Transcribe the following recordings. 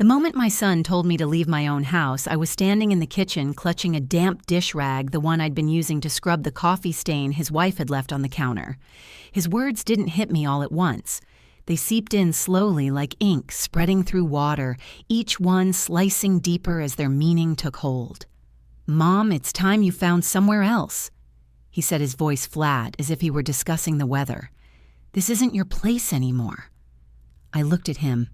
The moment my son told me to leave my own house, I was standing in the kitchen clutching a damp dish rag, the one I'd been using to scrub the coffee stain his wife had left on the counter. His words didn't hit me all at once. They seeped in slowly like ink spreading through water, each one slicing deeper as their meaning took hold. "Mom, it's time you found somewhere else," he said, his voice flat, as if he were discussing the weather. "This isn't your place anymore." I looked at him.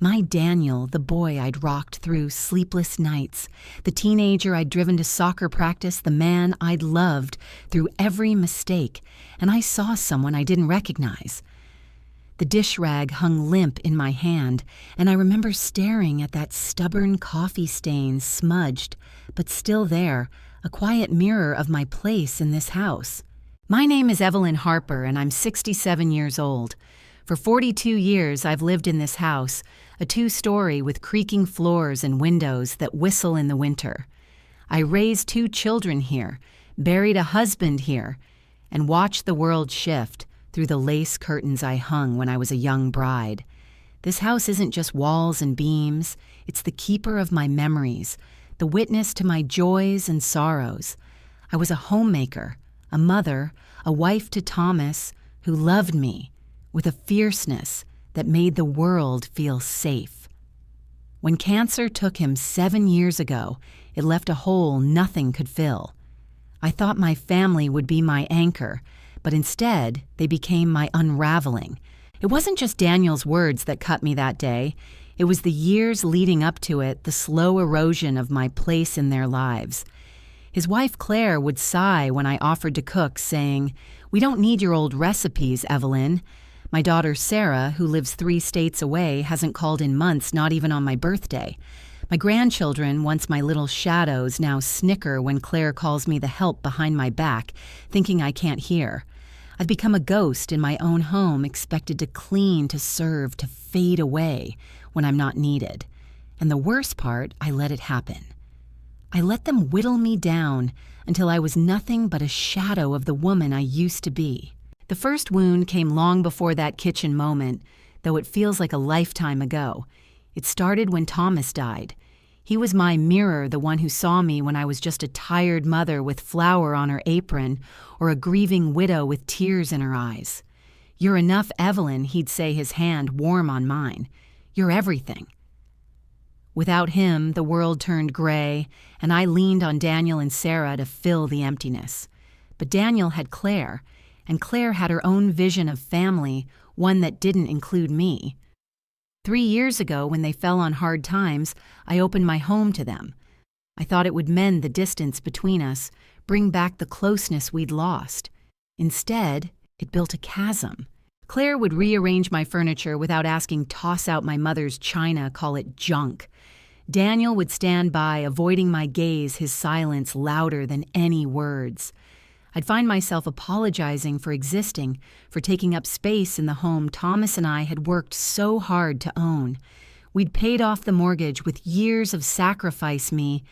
My Daniel, the boy I'd rocked through sleepless nights, the teenager I'd driven to soccer practice, the man I'd loved through every mistake, and I saw someone I didn't recognize. The dish rag hung limp in my hand, and I remember staring at that stubborn coffee stain, smudged, but still there, a quiet mirror of my place in this house. My name is Evelyn Harper, and I'm 67 years old. For 42 years, I've lived in this house, a two-story with creaking floors and windows that whistle in the winter. I raised 2 children here, buried a husband here, and watched the world shift through the lace curtains I hung when I was a young bride. This house isn't just walls and beams, it's the keeper of my memories, the witness to my joys and sorrows. I was a homemaker, a mother, a wife to Thomas, who loved me with a fierceness that made the world feel safe. When cancer took him 7 years ago, it left a hole nothing could fill. I thought my family would be my anchor, but instead they became my unraveling. It wasn't just Daniel's words that cut me that day. It was the years leading up to it, the slow erosion of my place in their lives. His wife Claire would sigh when I offered to cook, saying, "We don't need your old recipes, Evelyn." My daughter Sarah, who lives 3 states away, hasn't called in months, not even on my birthday. My grandchildren, once my little shadows, now snicker when Claire calls me the help behind my back, thinking I can't hear. I've become a ghost in my own home, expected to clean, to serve, to fade away when I'm not needed. And the worst part, I let it happen. I let them whittle me down until I was nothing but a shadow of the woman I used to be. The first wound came long before that kitchen moment, though it feels like a lifetime ago. It started when Thomas died. He was my mirror, the one who saw me when I was just a tired mother with flour on her apron, or a grieving widow with tears in her eyes. "You're enough, Evelyn," he'd say, his hand warm on mine. "You're everything." Without him, the world turned gray, and I leaned on Daniel and Sarah to fill the emptiness. But Daniel had Claire, and Claire had her own vision of family, one that didn't include me. 3 years ago, when they fell on hard times, I opened my home to them. I thought it would mend the distance between us, bring back the closeness we'd lost. Instead, it built a chasm. Claire would rearrange my furniture without asking, toss out my mother's china, call it junk. Daniel would stand by, avoiding my gaze, his silence louder than any words. I'd find myself apologizing for existing, for taking up space in the home Thomas and I had worked so hard to own. We'd paid off the mortgage with years of sacrifice, me,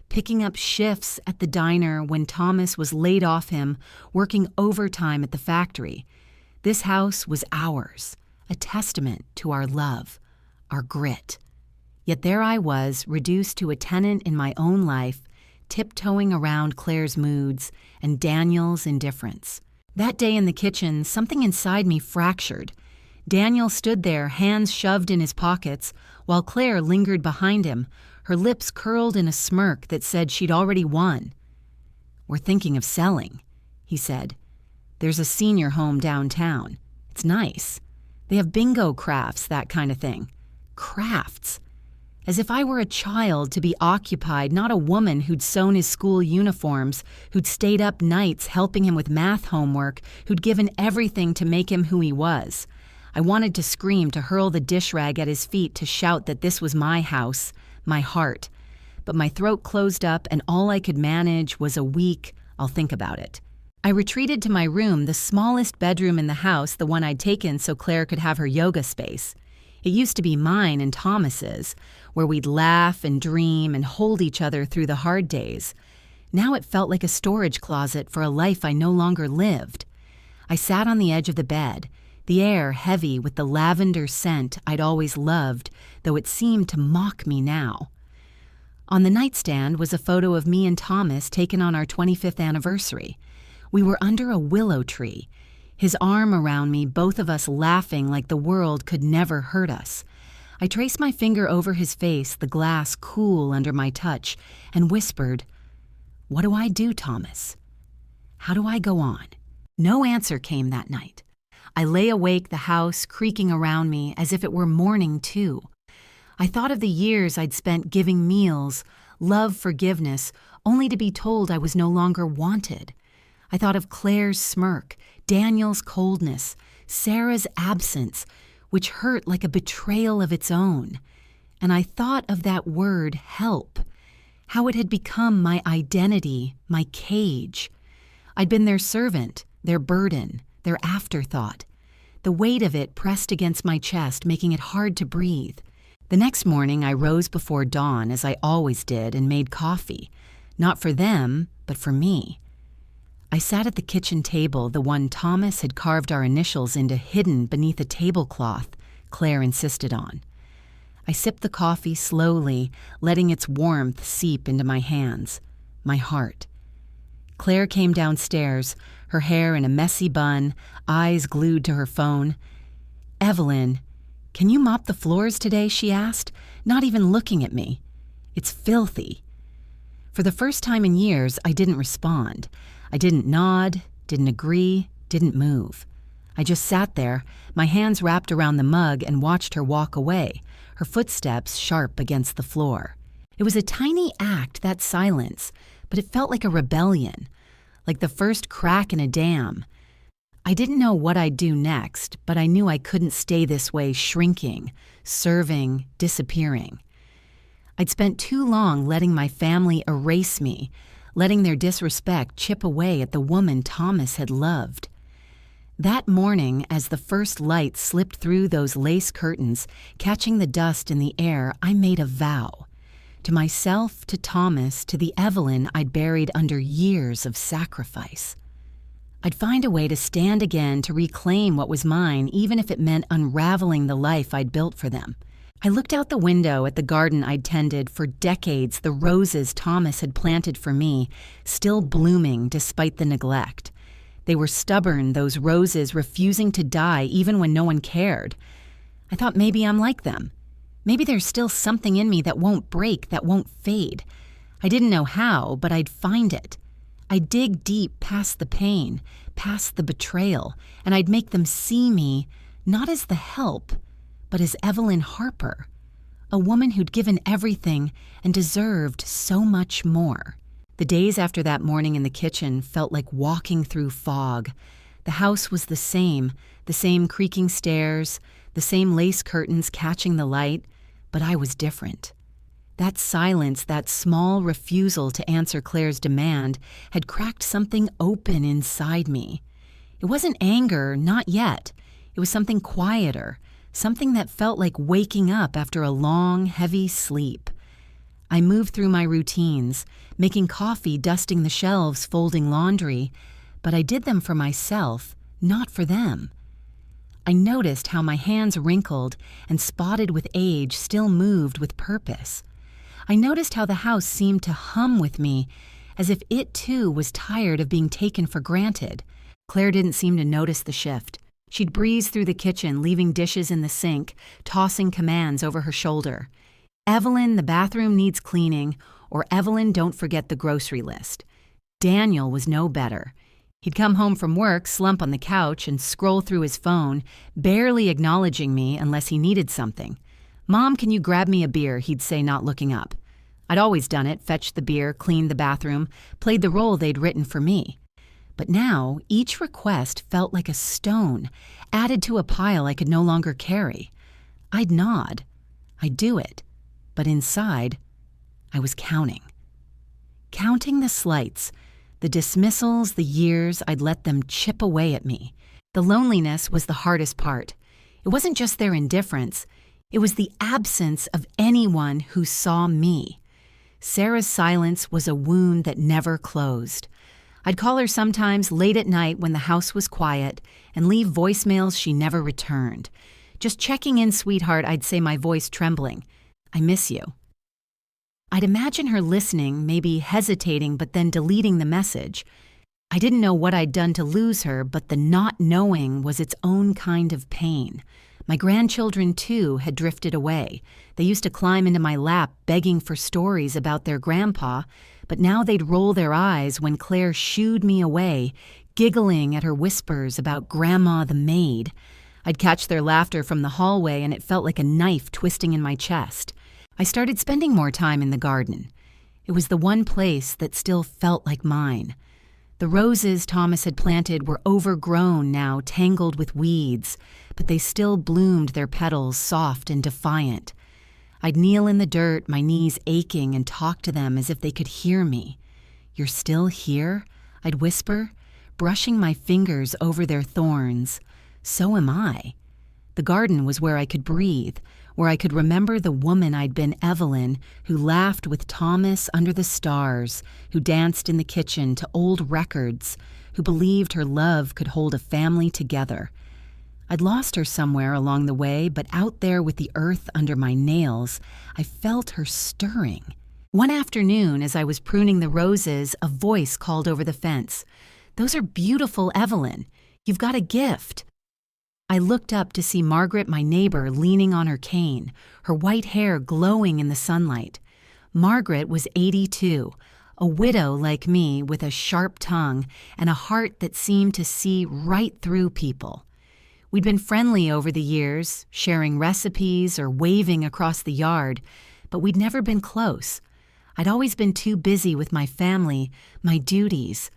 picking up shifts at the diner when Thomas was laid off him, working overtime at the factory. This house was ours, a testament to our love, our grit. Yet there I was, reduced to a tenant in my own life, tiptoeing around Claire's moods and Daniel's indifference. That day in the kitchen, something inside me fractured. Daniel stood there, hands shoved in his pockets, while Claire lingered behind him, her lips curled in a smirk that said she'd already won. "We're thinking of selling," he said. "There's a senior home downtown. It's nice. They have bingo crafts, that kind of thing." Crafts. As if I were a child to be occupied, not a woman who'd sewn his school uniforms, who'd stayed up nights helping him with math homework, who'd given everything to make him who he was. I wanted to scream, to hurl the dish rag at his feet, to shout that this was my house, my heart. But my throat closed up, and all I could manage was a weak, "I'll think about it." I retreated to my room, the smallest bedroom in the house, the one I'd taken so Claire could have her yoga space. It used to be mine and Thomas's, where we'd laugh and dream and hold each other through the hard days. Now it felt like a storage closet for a life I no longer lived. I sat on the edge of the bed, the air heavy with the lavender scent I'd always loved, though it seemed to mock me now. On the nightstand was a photo of me and Thomas taken on our 25th anniversary. We were under a willow tree, his arm around me, both of us laughing like the world could never hurt us. I traced my finger over his face, the glass cool under my touch, and whispered, "What do I do, Thomas? How do I go on?" No answer came that night. I lay awake, the house creaking around me as if it were morning too. I thought of the years I'd spent giving meals, love, forgiveness, only to be told I was no longer wanted. I thought of Claire's smirk, Daniel's coldness, Sarah's absence, which hurt like a betrayal of its own. And I thought of that word, help, how it had become my identity, my cage. I'd been their servant, their burden, their afterthought. The weight of it pressed against my chest, making it hard to breathe. The next morning, I rose before dawn, as I always did, and made coffee. Not for them, but for me. I sat at the kitchen table, the one Thomas had carved our initials into hidden beneath a tablecloth Claire insisted on. I sipped the coffee slowly, letting its warmth seep into my hands, my heart. Claire came downstairs, her hair in a messy bun, eyes glued to her phone. "Evelyn, can you mop the floors today?" she asked, not even looking at me. "It's filthy." For the first time in years, I didn't respond. I didn't nod, didn't agree, didn't move. I just sat there, my hands wrapped around the mug, and watched her walk away, her footsteps sharp against the floor. It was a tiny act, that silence, but it felt like a rebellion, like the first crack in a dam. I didn't know what I'd do next, but I knew I couldn't stay this way, shrinking, serving, disappearing. I'd spent too long letting my family erase me, letting their disrespect chip away at the woman Thomas had loved. That morning, as the first light slipped through those lace curtains, catching the dust in the air, I made a vow. To myself, to Thomas, to the Evelyn I'd buried under years of sacrifice. I'd find a way to stand again, to reclaim what was mine, even if it meant unraveling the life I'd built for them. I looked out the window at the garden I'd tended for decades, the roses Thomas had planted for me, still blooming despite the neglect. They were stubborn, those roses, refusing to die even when no one cared. I thought maybe I'm like them. Maybe there's still something in me that won't break, that won't fade. I didn't know how, but I'd find it. I'd dig deep past the pain, past the betrayal, and I'd make them see me, not as the help, but as Evelyn Harper, a woman who'd given everything and deserved so much more. The days after that morning in the kitchen felt like walking through fog. The house was the same creaking stairs, the same lace curtains catching the light, but I was different. That silence, that small refusal to answer Claire's demand, had cracked something open inside me. It wasn't anger, not yet. It was something quieter, something that felt like waking up after a long, heavy sleep. I moved through my routines, making coffee, dusting the shelves, folding laundry, but I did them for myself, not for them. I noticed how my hands, wrinkled and spotted with age, still moved with purpose. I noticed how the house seemed to hum with me, as if it too was tired of being taken for granted. Claire didn't seem to notice the shift. She'd breeze through the kitchen, leaving dishes in the sink, tossing commands over her shoulder. "Evelyn, the bathroom needs cleaning," or "Evelyn, don't forget the grocery list." Daniel was no better. He'd come home from work, slump on the couch, and scroll through his phone, barely acknowledging me unless he needed something. "Mom, can you grab me a beer?" he'd say, not looking up. I'd always done it, fetched the beer, cleaned the bathroom, played the role they'd written for me. But now, each request felt like a stone, added to a pile I could no longer carry. I'd nod. I'd do it. But inside, I was counting. Counting the slights, the dismissals, the years I'd let them chip away at me. The loneliness was the hardest part. It wasn't just their indifference. It was the absence of anyone who saw me. Sarah's silence was a wound that never closed. I'd call her sometimes late at night when the house was quiet and leave voicemails she never returned. "Just checking in, sweetheart," I'd say, my voice trembling. "I miss you." I'd imagine her listening, maybe hesitating, but then deleting the message. I didn't know what I'd done to lose her, but the not knowing was its own kind of pain. My grandchildren, too, had drifted away. They used to climb into my lap begging for stories about their grandpa, but now they'd roll their eyes when Claire shooed me away, giggling at her whispers about Grandma the maid. I'd catch their laughter from the hallway, and it felt like a knife twisting in my chest. I started spending more time in the garden. It was the one place that still felt like mine. The roses Thomas had planted were overgrown now, tangled with weeds, but they still bloomed, their petals soft and defiant. I'd kneel in the dirt, my knees aching, and talk to them as if they could hear me. "You're still here?" I'd whisper, brushing my fingers over their thorns. So am I. The garden was where I could breathe, where I could remember the woman I'd been, Evelyn, who laughed with Thomas under the stars, who danced in the kitchen to old records, who believed her love could hold a family together. I'd lost her somewhere along the way, but out there with the earth under my nails, I felt her stirring. One afternoon, as I was pruning the roses, a voice called over the fence. "Those are beautiful, Evelyn. You've got a gift." I looked up to see Margaret, my neighbor, leaning on her cane, her white hair glowing in the sunlight. Margaret was 82, a widow like me with a sharp tongue and a heart that seemed to see right through people. We'd been friendly over the years, sharing recipes or waving across the yard, but we'd never been close. I'd always been too busy with my family, my duties.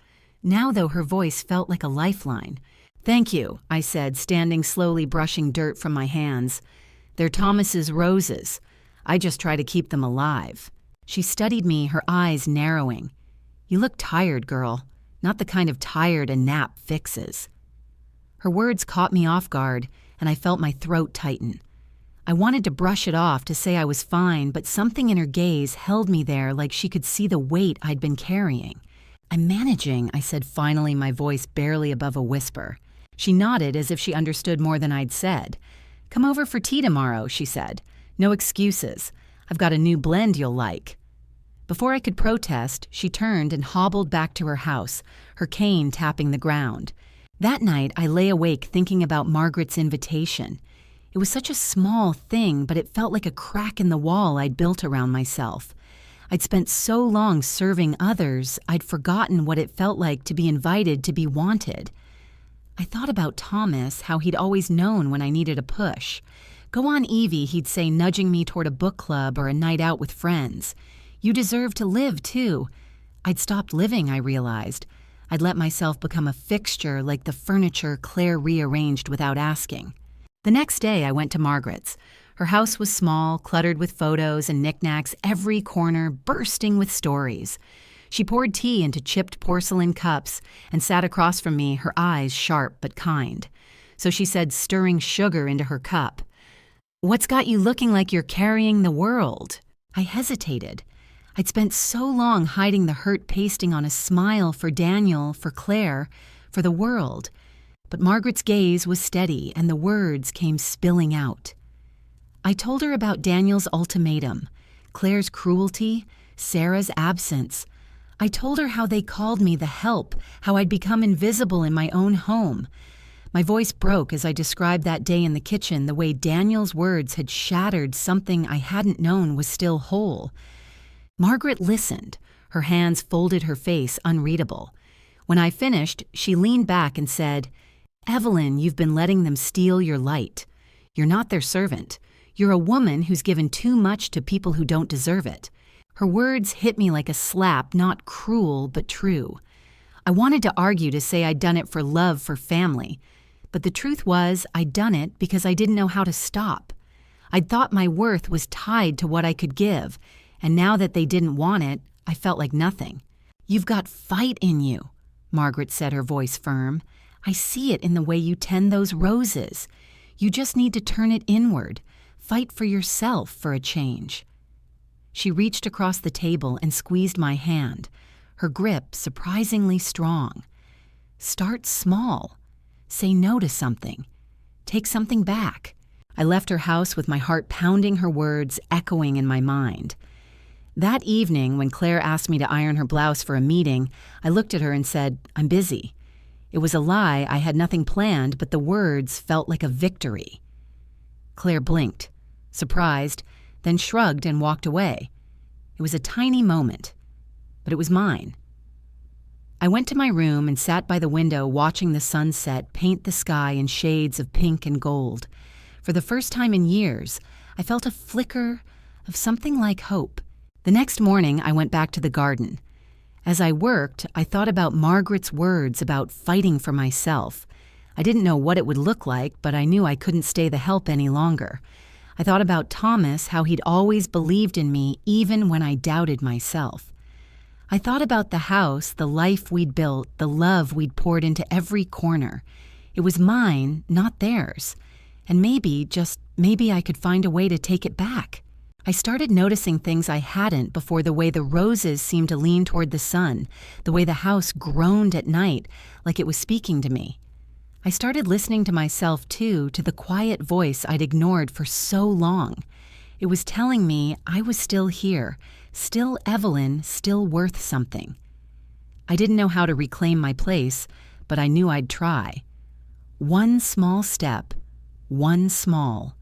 Now, though, her voice felt like a lifeline. "Thank you," I said, standing slowly brushing dirt from my hands. "They're Thomas's roses. I just try to keep them alive." She studied me, her eyes narrowing. "You look tired, girl. Not the kind of tired a nap fixes." Her words caught me off guard, and I felt my throat tighten. I wanted to brush it off, to say I was fine, but something in her gaze held me there like she could see the weight I'd been carrying. "I'm managing," I said finally, my voice barely above a whisper. She nodded as if she understood more than I'd said. "Come over for tea tomorrow," she said. "No excuses. I've got a new blend you'll like." Before I could protest, she turned and hobbled back to her house, her cane tapping the ground. That night, I lay awake thinking about Margaret's invitation. It was such a small thing, but it felt like a crack in the wall I'd built around myself. I'd spent so long serving others, I'd forgotten what it felt like to be invited, to be wanted. I thought about Thomas, how he'd always known when I needed a push. "Go on, Evie," he'd say, nudging me toward a book club or a night out with friends. "You deserve to live, too." I'd stopped living, I realized. I'd let myself become a fixture like the furniture Claire rearranged without asking. The next day, I went to Margaret's. Her house was small, cluttered with photos and knickknacks, every corner bursting with stories. She poured tea into chipped porcelain cups and sat across from me, her eyes sharp but kind. So she said, stirring sugar into her cup, "What's got you looking like you're carrying the world?" I hesitated. I'd spent so long hiding the hurt pasting on a smile for Daniel, for Claire, for the world. But Margaret's gaze was steady, and the words came spilling out. I told her about Daniel's ultimatum, Claire's cruelty, Sarah's absence. I told her how they called me the help, how I'd become invisible in my own home. My voice broke as I described that day in the kitchen, the way Daniel's words had shattered something I hadn't known was still whole. Margaret listened, her hands folded, her face unreadable. When I finished, she leaned back and said, "Evelyn, you've been letting them steal your light. You're not their servant. You're a woman who's given too much to people who don't deserve it." Her words hit me like a slap, not cruel, but true. I wanted to argue, to say I'd done it for love, for family. But the truth was, I'd done it because I didn't know how to stop. I'd thought my worth was tied to what I could give, and now that they didn't want it, I felt like nothing. "You've got fight in you," Margaret said, her voice firm. "I see it in the way you tend those roses. You just need to turn it inward. Fight for yourself for a change." She reached across the table and squeezed my hand. her grip surprisingly strong. Start small. Say no to something. Take something back. I left her house with my heart pounding, her words echoing in my mind. That evening, when Claire asked me to iron her blouse for a meeting, I looked at her and said, "I'm busy." It was a lie. I had nothing planned, but the words felt like a victory. Claire blinked, surprised, then shrugged and walked away. It was a tiny moment, but it was mine. I went to my room and sat by the window watching the sunset paint the sky in shades of pink and gold. For the first time in years, I felt a flicker of something like hope. The next morning, I went back to the garden. As I worked, I thought about Margaret's words about fighting for myself. I didn't know what it would look like, but I knew I couldn't stay the help any longer. I thought about Thomas, how he'd always believed in me even when I doubted myself. I thought about the house, the life we'd built, the love we'd poured into every corner. It was mine, not theirs. And maybe, just maybe, I could find a way to take it back. I started noticing things I hadn't before: the way the roses seemed to lean toward the sun, the way the house groaned at night like it was speaking to me. I started listening to myself, too, to the quiet voice I'd ignored for so long. It was telling me I was still here, still Evelyn, still worth something. I didn't know how to reclaim my place, but I knew I'd try. One small step, one small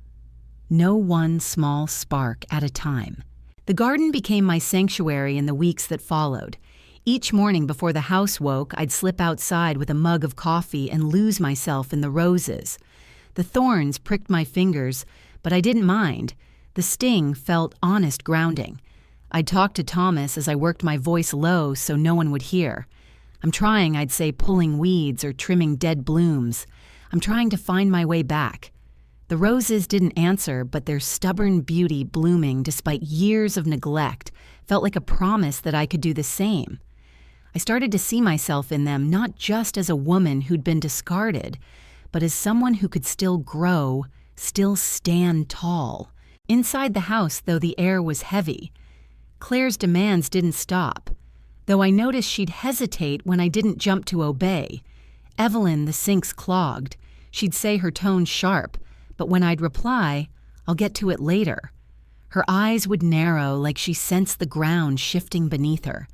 spark at a time. The garden became my sanctuary in the weeks that followed. Each morning before the house woke, I'd slip outside with a mug of coffee and lose myself in the roses. The thorns pricked my fingers, but I didn't mind. The sting felt honest grounding. I'd talk to Thomas as I worked my voice low so no one would hear. I'm trying, I'd say, pulling weeds or trimming dead blooms. I'm trying to find my way back. The roses didn't answer, but their stubborn beauty blooming despite years of neglect felt like a promise that I could do the same. I started to see myself in them not just as a woman who'd been discarded, but as someone who could still grow, still stand tall. Inside the house, though, the air was heavy. Claire's demands didn't stop, though I noticed she'd hesitate when I didn't jump to obey. Evelyn, the sinks clogged. She'd say, her tone sharp, but when I'd reply, "I'll get to it later," her eyes would narrow like she sensed the ground shifting beneath her.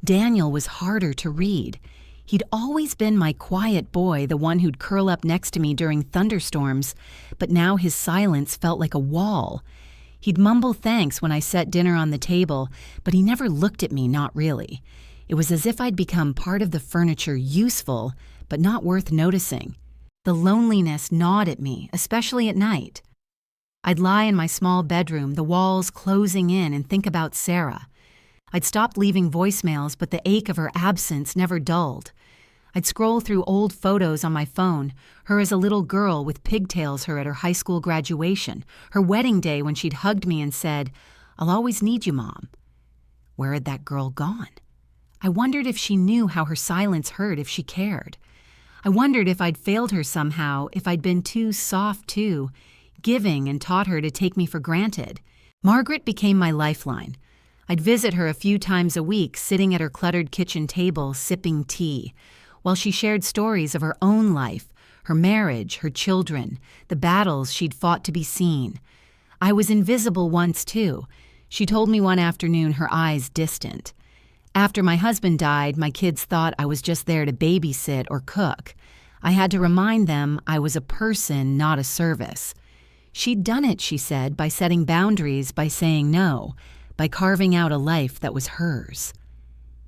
Daniel was harder to read. He'd always been my quiet boy, the one who'd curl up next to me during thunderstorms, but now his silence felt like a wall. He'd mumble thanks when I set dinner on the table, but he never looked at me, not really. It was as if I'd become part of the furniture, useful, but not worth noticing. The loneliness gnawed at me, especially at night. I'd lie in my small bedroom, the walls closing in, and think about Sarah. I'd stopped leaving voicemails, but the ache of her absence never dulled. I'd scroll through old photos on my phone, her as a little girl with pigtails, her at her high school graduation, her wedding day when she'd hugged me and said, "I'll always need you, Mom." Where had that girl gone? I wondered if she knew how her silence hurt, if she cared. I wondered if I'd failed her somehow, if I'd been too soft, too giving, and taught her to take me for granted. Margaret became my lifeline. I'd visit her a few times a week, sitting at her cluttered kitchen table, sipping tea, while she shared stories of her own life, her marriage, her children, the battles she'd fought to be seen. I was invisible once, too. She told me one afternoon, her eyes distant. After my husband died, my kids thought I was just there to babysit or cook. I had to remind them I was a person, not a service. She'd done it, she said, by setting boundaries, by saying no, by carving out a life that was hers.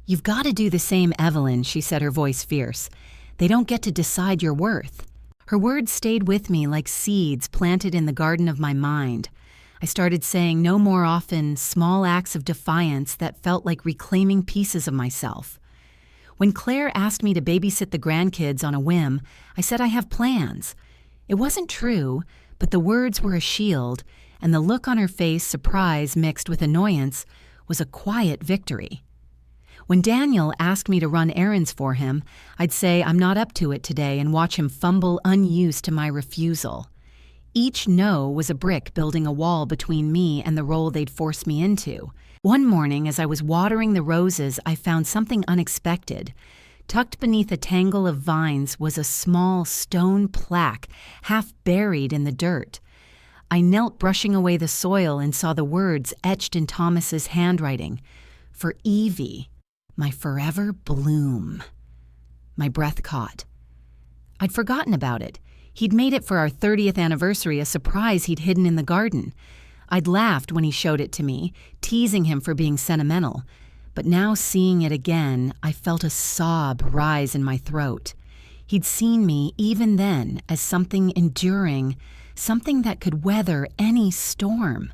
"You've got to do the same, Evelyn," she said, her voice fierce. "They don't get to decide your worth." Her words stayed with me like seeds planted in the garden of my mind. I started saying no more often, small acts of defiance that felt like reclaiming pieces of myself. When Claire asked me to babysit the grandkids on a whim, I said I have plans. It wasn't true, but the words were a shield, and the look on her face, surprise mixed with annoyance, was a quiet victory. When Daniel asked me to run errands for him, I'd say I'm not up to it today and watch him fumble unused to my refusal. Each no was a brick building a wall between me and the role they'd forced me into. One morning, as I was watering the roses, I found something unexpected. Tucked beneath a tangle of vines was a small stone plaque, half buried in the dirt. I knelt brushing away the soil and saw the words etched in Thomas's handwriting. For Evie, my forever bloom. My breath caught. I'd forgotten about it. He'd made it for our 30th anniversary, a surprise he'd hidden in the garden. I'd laughed when he showed it to me, teasing him for being sentimental. But now seeing it again, I felt a sob rise in my throat. He'd seen me, even then, as something enduring, something that could weather any storm.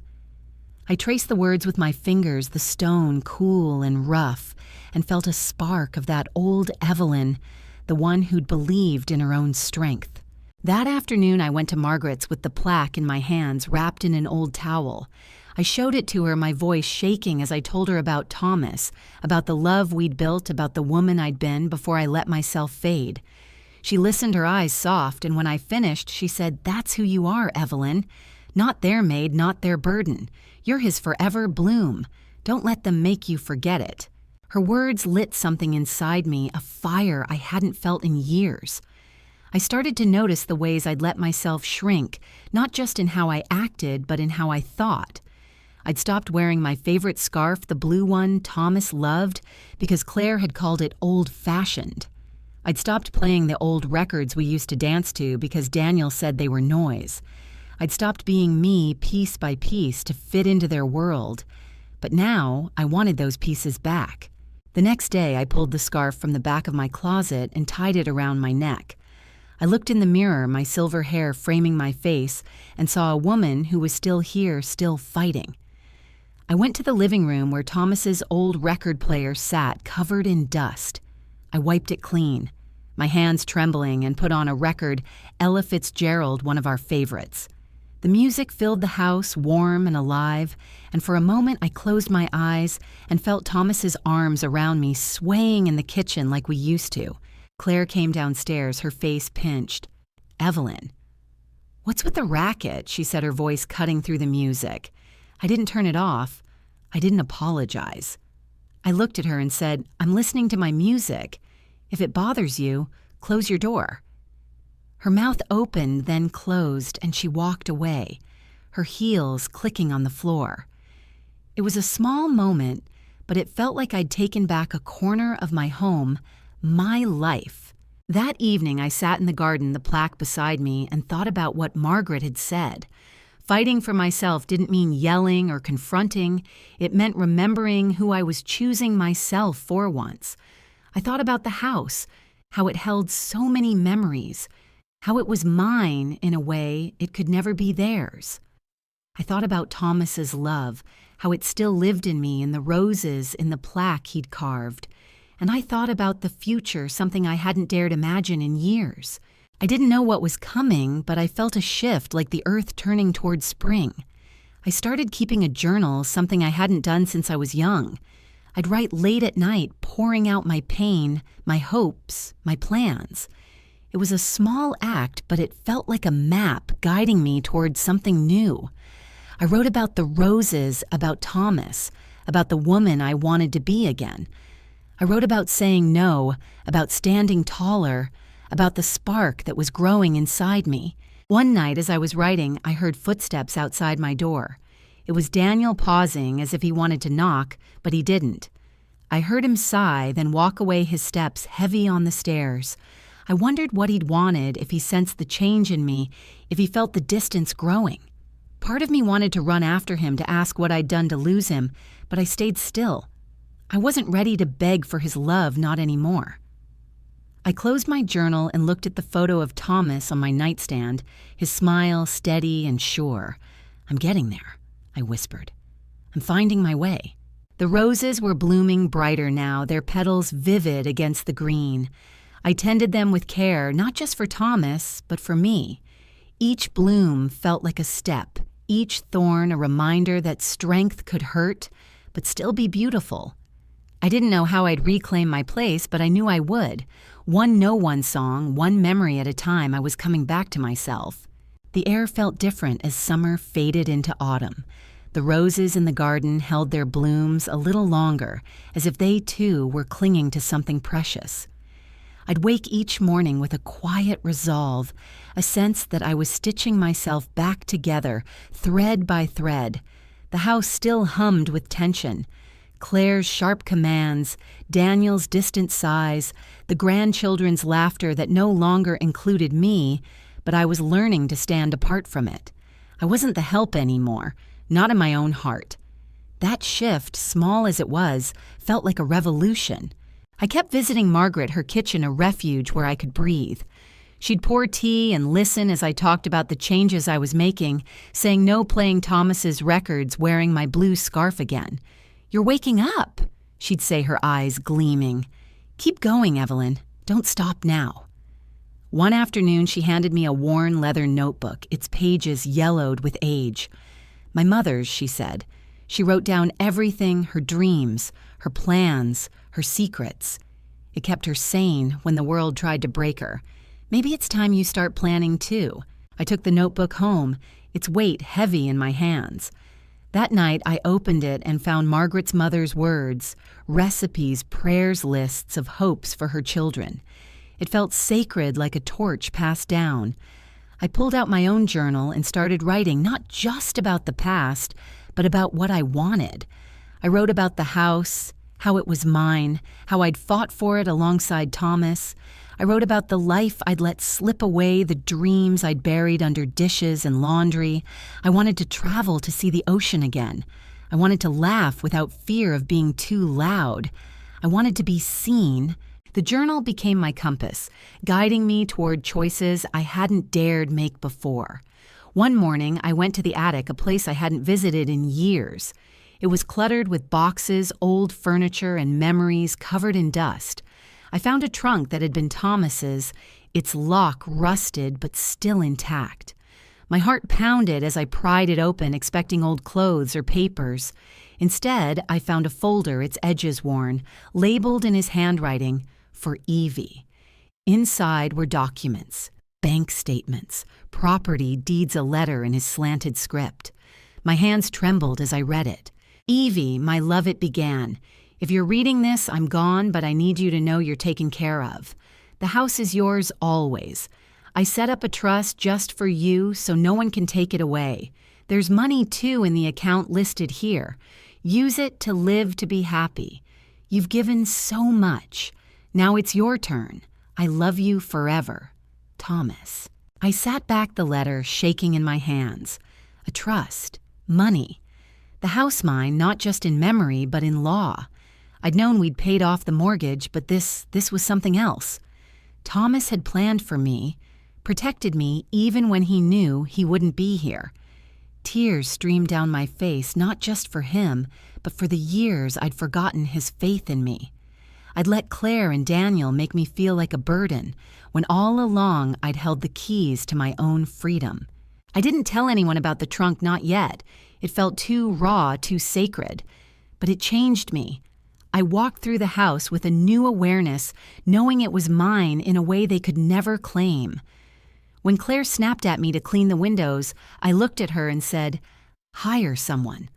I traced the words with my fingers, the stone cool and rough, and felt a spark of that old Evelyn, the one who'd believed in her own strength. That afternoon, I went to Margaret's with the plaque in my hands, wrapped in an old towel. I showed it to her, my voice shaking as I told her about Thomas, about the love we'd built, about the woman I'd been before I let myself fade. She listened, her eyes soft, and when I finished, she said, "That's who you are, Evelyn. Not their maid, not their burden. You're his forever bloom. Don't let them make you forget it." Her words lit something inside me, a fire I hadn't felt in years. I started to notice the ways I'd let myself shrink, not just in how I acted, but in how I thought. I'd stopped wearing my favorite scarf, the blue one Thomas loved, because Claire had called it old-fashioned. I'd stopped playing the old records we used to dance to because Daniel said they were noise. I'd stopped being me piece by piece to fit into their world. But now I wanted those pieces back. The next day I pulled the scarf from the back of my closet and tied it around my neck. I looked in the mirror, my silver hair framing my face, and saw a woman who was still here, still fighting. I went to the living room where Thomas's old record player sat, covered in dust. I wiped it clean, my hands trembling, and put on a record, Ella Fitzgerald, one of our favorites. The music filled the house, warm and alive, and for a moment I closed my eyes and felt Thomas's arms around me, swaying in the kitchen like we used to. Claire came downstairs, her face pinched. "Evelyn." "What's with the racket?" she said, her voice cutting through the music. I didn't turn it off. I didn't apologize. I looked at her and said, "I'm listening to my music. If it bothers you, close your door." Her mouth opened, then closed, and she walked away, her heels clicking on the floor. It was a small moment, but it felt like I'd taken back a corner of my home, my life. That evening, I sat in the garden, the plaque beside me, and thought about what Margaret had said. Fighting for myself didn't mean yelling or confronting. It meant remembering who I was choosing myself for once. I thought about the house, how it held so many memories, how it was mine in a way it could never be theirs. I thought about Thomas's love, how it still lived in me, in the roses, in the plaque he'd carved. And I thought about the future, something I hadn't dared imagine in years. I didn't know what was coming, but I felt a shift, like the earth turning toward spring. I started keeping a journal, something I hadn't done since I was young. I'd write late at night, pouring out my pain, my hopes, my plans. It was a small act, but it felt like a map guiding me toward something new. I wrote about the roses, about Thomas, about the woman I wanted to be again. I wrote about saying no, about standing taller, about the spark that was growing inside me. One night as I was writing, I heard footsteps outside my door. It was Daniel pausing as if he wanted to knock, but he didn't. I heard him sigh, then walk away, his steps heavy on the stairs. I wondered what he'd wanted, if he sensed the change in me, if he felt the distance growing. Part of me wanted to run after him to ask what I'd done to lose him, but I stayed still. I wasn't ready to beg for his love, not anymore. I closed my journal and looked at the photo of Thomas on my nightstand, his smile steady and sure. "I'm getting there," I whispered. "I'm finding my way." The roses were blooming brighter now, their petals vivid against the green. I tended them with care, not just for Thomas, but for me. Each bloom felt like a step, each thorn a reminder that strength could hurt, but still be beautiful. I didn't know how I'd reclaim my place, but I knew I would. One no one song, one memory at a time, I was coming back to myself. The air felt different as summer faded into autumn. The roses in the garden held their blooms a little longer, as if they too were clinging to something precious. I'd wake each morning with a quiet resolve, a sense that I was stitching myself back together, thread by thread. The house still hummed with tension. Claire's sharp commands, Daniel's distant sighs, the grandchildren's laughter that no longer included me, but I was learning to stand apart from it. I wasn't the help anymore, not in my own heart. That shift, small as it was, felt like a revolution. I kept visiting Margaret, her kitchen a refuge where I could breathe. She'd pour tea and listen as I talked about the changes I was making, saying no playing Thomas's records, wearing my blue scarf again. "You're waking up," she'd say, her eyes gleaming. "Keep going, Evelyn. Don't stop now." One afternoon, she handed me a worn leather notebook, its pages yellowed with age. "My mother's," she said. She wrote down everything, her dreams, her plans, her secrets. It kept her sane when the world tried to break her. Maybe it's time you start planning too. I took the notebook home, its weight heavy in my hands. That night, I opened it and found Margaret's mother's words, recipes, prayers, lists of hopes for her children. It felt sacred, like a torch passed down. I pulled out my own journal and started writing not just about the past, but about what I wanted. I wrote about the house, how it was mine, how I'd fought for it alongside Thomas. I wrote about the life I'd let slip away, the dreams I'd buried under dishes and laundry. I wanted to travel to see the ocean again. I wanted to laugh without fear of being too loud. I wanted to be seen. The journal became my compass, guiding me toward choices I hadn't dared make before. One morning, I went to the attic, a place I hadn't visited in years. It was cluttered with boxes, old furniture, and memories covered in dust. I found a trunk that had been Thomas's, its lock rusted but still intact. My heart pounded as I pried it open, expecting old clothes or papers. Instead, I found a folder, its edges worn, labeled in his handwriting, "For Evie." Inside were documents, bank statements, property deeds, a letter in his slanted script. My hands trembled as I read it. "Evie, my love," it began. "If you're reading this, I'm gone, but I need you to know you're taken care of. The house is yours always. I set up a trust just for you so no one can take it away. There's money, too, in the account listed here. Use it to live, to be happy. You've given so much. Now it's your turn. I love you forever. Thomas." I sat back the letter, shaking in my hands. A trust. Money. The house mine, not just in memory, but in law. I'd known we'd paid off the mortgage, but this was something else. Thomas had planned for me, protected me even when he knew he wouldn't be here. Tears streamed down my face, not just for him, but for the years I'd forgotten his faith in me. I'd let Claire and Daniel make me feel like a burden, when all along I'd held the keys to my own freedom. I didn't tell anyone about the trunk, not yet. It felt too raw, too sacred. But it changed me. I walked through the house with a new awareness, knowing it was mine in a way they could never claim. When Claire snapped at me to clean the windows, I looked at her and said, "Hire someone.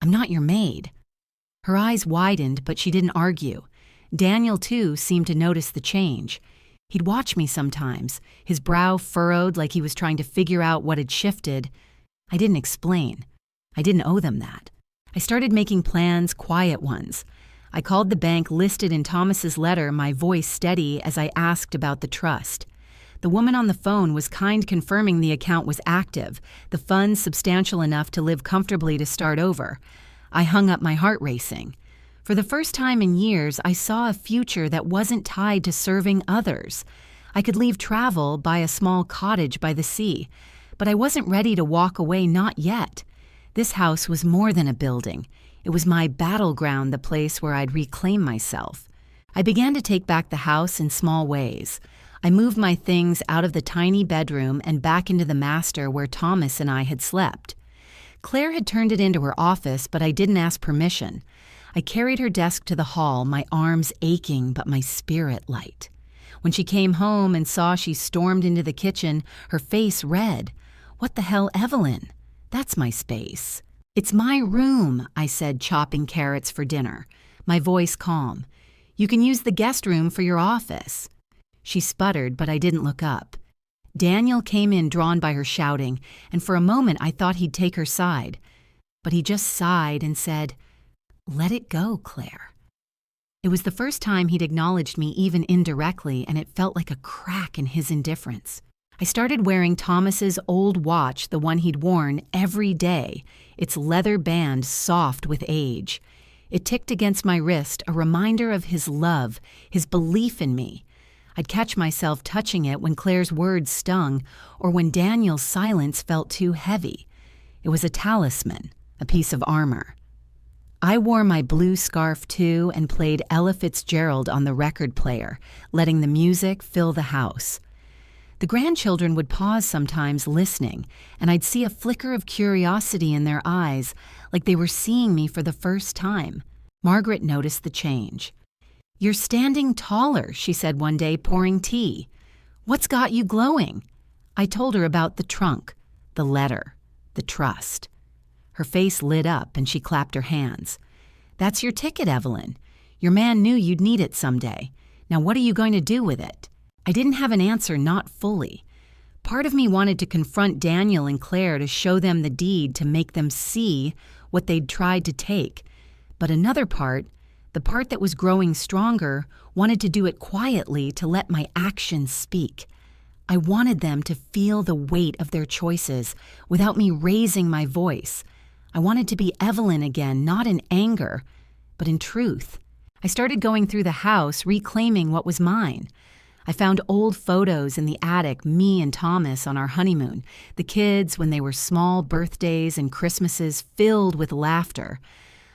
I'm not your maid." Her eyes widened, but she didn't argue. Daniel, too, seemed to notice the change. He'd watch me sometimes, his brow furrowed like he was trying to figure out what had shifted. I didn't explain. I didn't owe them that. I started making plans, quiet ones. I called the bank listed in Thomas's letter, my voice steady as I asked about the trust. The woman on the phone was kind, confirming the account was active, the funds substantial enough to live comfortably to start over. I hung up, my heart racing. For the first time in years, I saw a future that wasn't tied to serving others. I could leave travel, buy a small cottage by the sea, but I wasn't ready to walk away, not yet. This house was more than a building. It was my battleground, the place where I'd reclaim myself. I began to take back the house in small ways. I moved my things out of the tiny bedroom and back into the master where Thomas and I had slept. Claire had turned it into her office, but I didn't ask permission. I carried her desk to the hall, my arms aching but my spirit light. When she came home and saw she stormed into the kitchen, her face red. What the hell, Evelyn? That's my space. It's my room, I said, chopping carrots for dinner, my voice calm. You can use the guest room for your office. She sputtered, but I didn't look up. Daniel came in drawn by her shouting, and for a moment I thought he'd take her side. But he just sighed and said, "Let it go, Claire." It was the first time he'd acknowledged me even indirectly, and it felt like a crack in his indifference. I started wearing Thomas's old watch, the one he'd worn every day, its leather band soft with age. It ticked against my wrist, a reminder of his love, his belief in me. I'd catch myself touching it when Claire's words stung, or when Daniel's silence felt too heavy. It was a talisman, a piece of armor. I wore my blue scarf too and played Ella Fitzgerald on the record player, letting the music fill the house. The grandchildren would pause sometimes listening, and I'd see a flicker of curiosity in their eyes, like they were seeing me for the first time. Margaret noticed the change. "You're standing taller," she said one day, pouring tea. "What's got you glowing?" I told her about the trunk, the letter, the trust. Her face lit up and she clapped her hands. "That's your ticket, Evelyn. Your man knew you'd need it someday. Now what are you going to do with it?" I didn't have an answer, not fully. Part of me wanted to confront Daniel and Claire to show them the deed, to make them see what they'd tried to take. But another part, the part that was growing stronger, wanted to do it quietly, to let my actions speak. I wanted them to feel the weight of their choices without me raising my voice. I wanted to be Evelyn again, not in anger, but in truth. I started going through the house, reclaiming what was mine. I found old photos in the attic, me and Thomas on our honeymoon, the kids when they were small, birthdays and Christmases filled with laughter.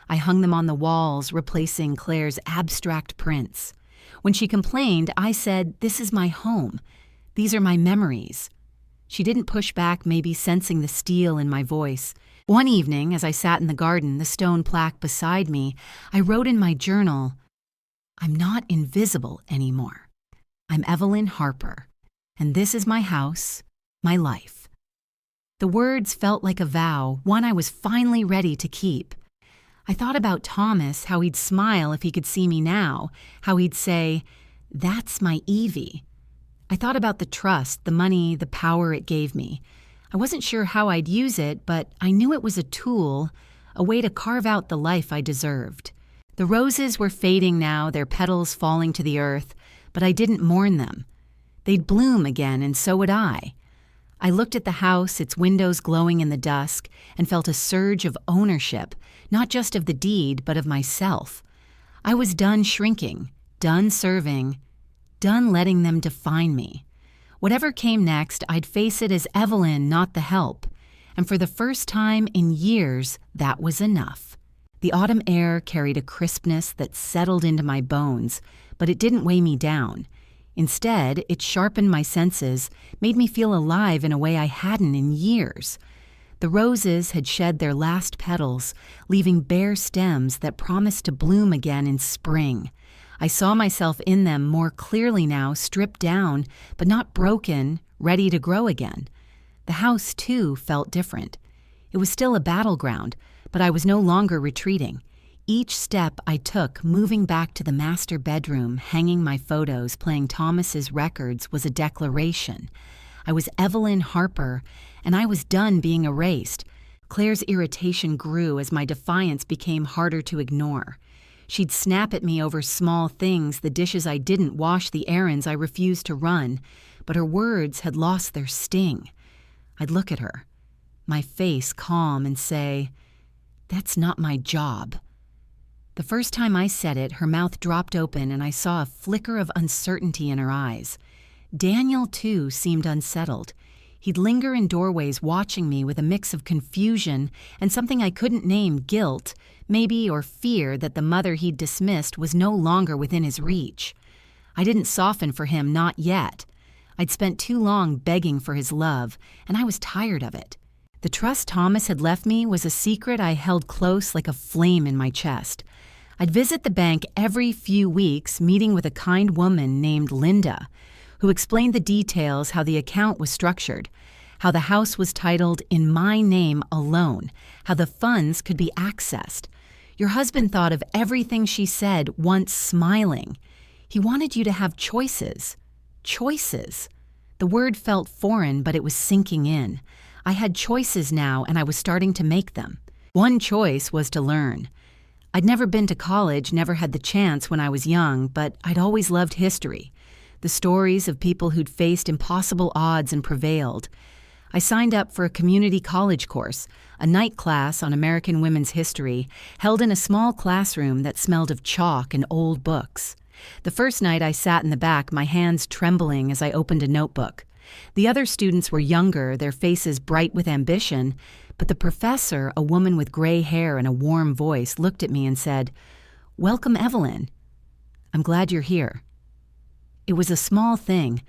I hung them on the walls, replacing Claire's abstract prints. When she complained, I said, "This is my home. These are my memories." She didn't push back, maybe sensing the steel in my voice. One evening, as I sat in the garden, the stone plaque beside me, I wrote in my journal, "I'm not invisible anymore. I'm Evelyn Harper, and this is my house, my life." The words felt like a vow, one I was finally ready to keep. I thought about Thomas, how he'd smile if he could see me now, how he'd say, "That's my Evie." I thought about the trust, the money, the power it gave me. I wasn't sure how I'd use it, but I knew it was a tool, a way to carve out the life I deserved. The roses were fading now, their petals falling to the earth, but I didn't mourn them. They'd bloom again, and so would I. I looked at the house, its windows glowing in the dusk, and felt a surge of ownership, not just of the deed, but of myself. I was done shrinking, done serving, done letting them define me. Whatever came next, I'd face it as Evelyn, not the help. And for the first time in years, that was enough. The autumn air carried a crispness that settled into my bones, but it didn't weigh me down. Instead, it sharpened my senses, made me feel alive in a way I hadn't in years. The roses had shed their last petals, leaving bare stems that promised to bloom again in spring. I saw myself in them more clearly now, stripped down, but not broken, ready to grow again. The house, too, felt different. It was still a battleground, but I was no longer retreating. Each step I took, moving back to the master bedroom, hanging my photos, playing Thomas's records, was a declaration. I was Evelyn Harper, and I was done being erased. Claire's irritation grew as my defiance became harder to ignore. She'd snap at me over small things, the dishes I didn't wash, the errands I refused to run, but her words had lost their sting. I'd look at her, my face calm, and say, "That's not my job." The first time I said it, her mouth dropped open and I saw a flicker of uncertainty in her eyes. Daniel, too, seemed unsettled. He'd linger in doorways watching me with a mix of confusion and something I couldn't name, guilt, maybe, or fear that the mother he'd dismissed was no longer within his reach. I didn't soften for him, not yet. I'd spent too long begging for his love, and I was tired of it. The trust Thomas had left me was a secret I held close like a flame in my chest. I'd visit the bank every few weeks, meeting with a kind woman named Linda, who explained the details, how the account was structured, how the house was titled in my name alone, how the funds could be accessed. Your husband thought of everything she said, once smiling. He wanted you to have choices. Choices. The word felt foreign, but it was sinking in. I had choices now, and I was starting to make them. One choice was to learn. I'd never been to college, never had the chance when I was young, but I'd always loved history. The stories of people who'd faced impossible odds and prevailed. I signed up for a community college course, a night class on American women's history, held in a small classroom that smelled of chalk and old books. The first night I sat in the back, my hands trembling as I opened a notebook. The other students were younger, their faces bright with ambition, but the professor, a woman with gray hair and a warm voice, looked at me and said, "Welcome, Evelyn. I'm glad you're here." It was a small thing,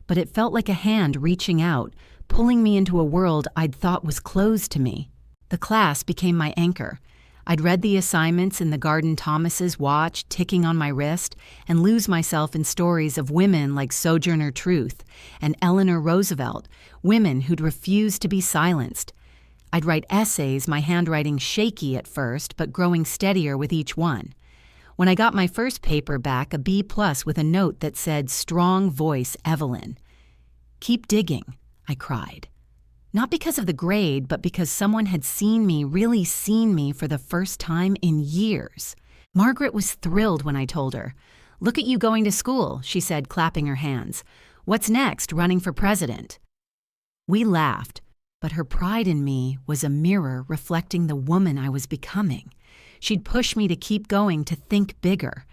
but it felt like a hand reaching out, pulling me into a world I'd thought was closed to me. The class became my anchor. I'd read the assignments in the Garden Thomas's watch ticking on my wrist and lose myself in stories of women like Sojourner Truth and Eleanor Roosevelt, women who'd refused to be silenced. I'd write essays, my handwriting shaky at first, but growing steadier with each one. When I got my first paper back, a B+ with a note that said, "Strong voice, Evelyn." "Keep digging," I cried. Not because of the grade, but because someone had seen me, really seen me for the first time in years. Margaret was thrilled when I told her. "Look at you going to school," she said, clapping her hands. "What's next, running for president?" We laughed, but her pride in me was a mirror reflecting the woman I was becoming. She'd push me to keep going, to think bigger.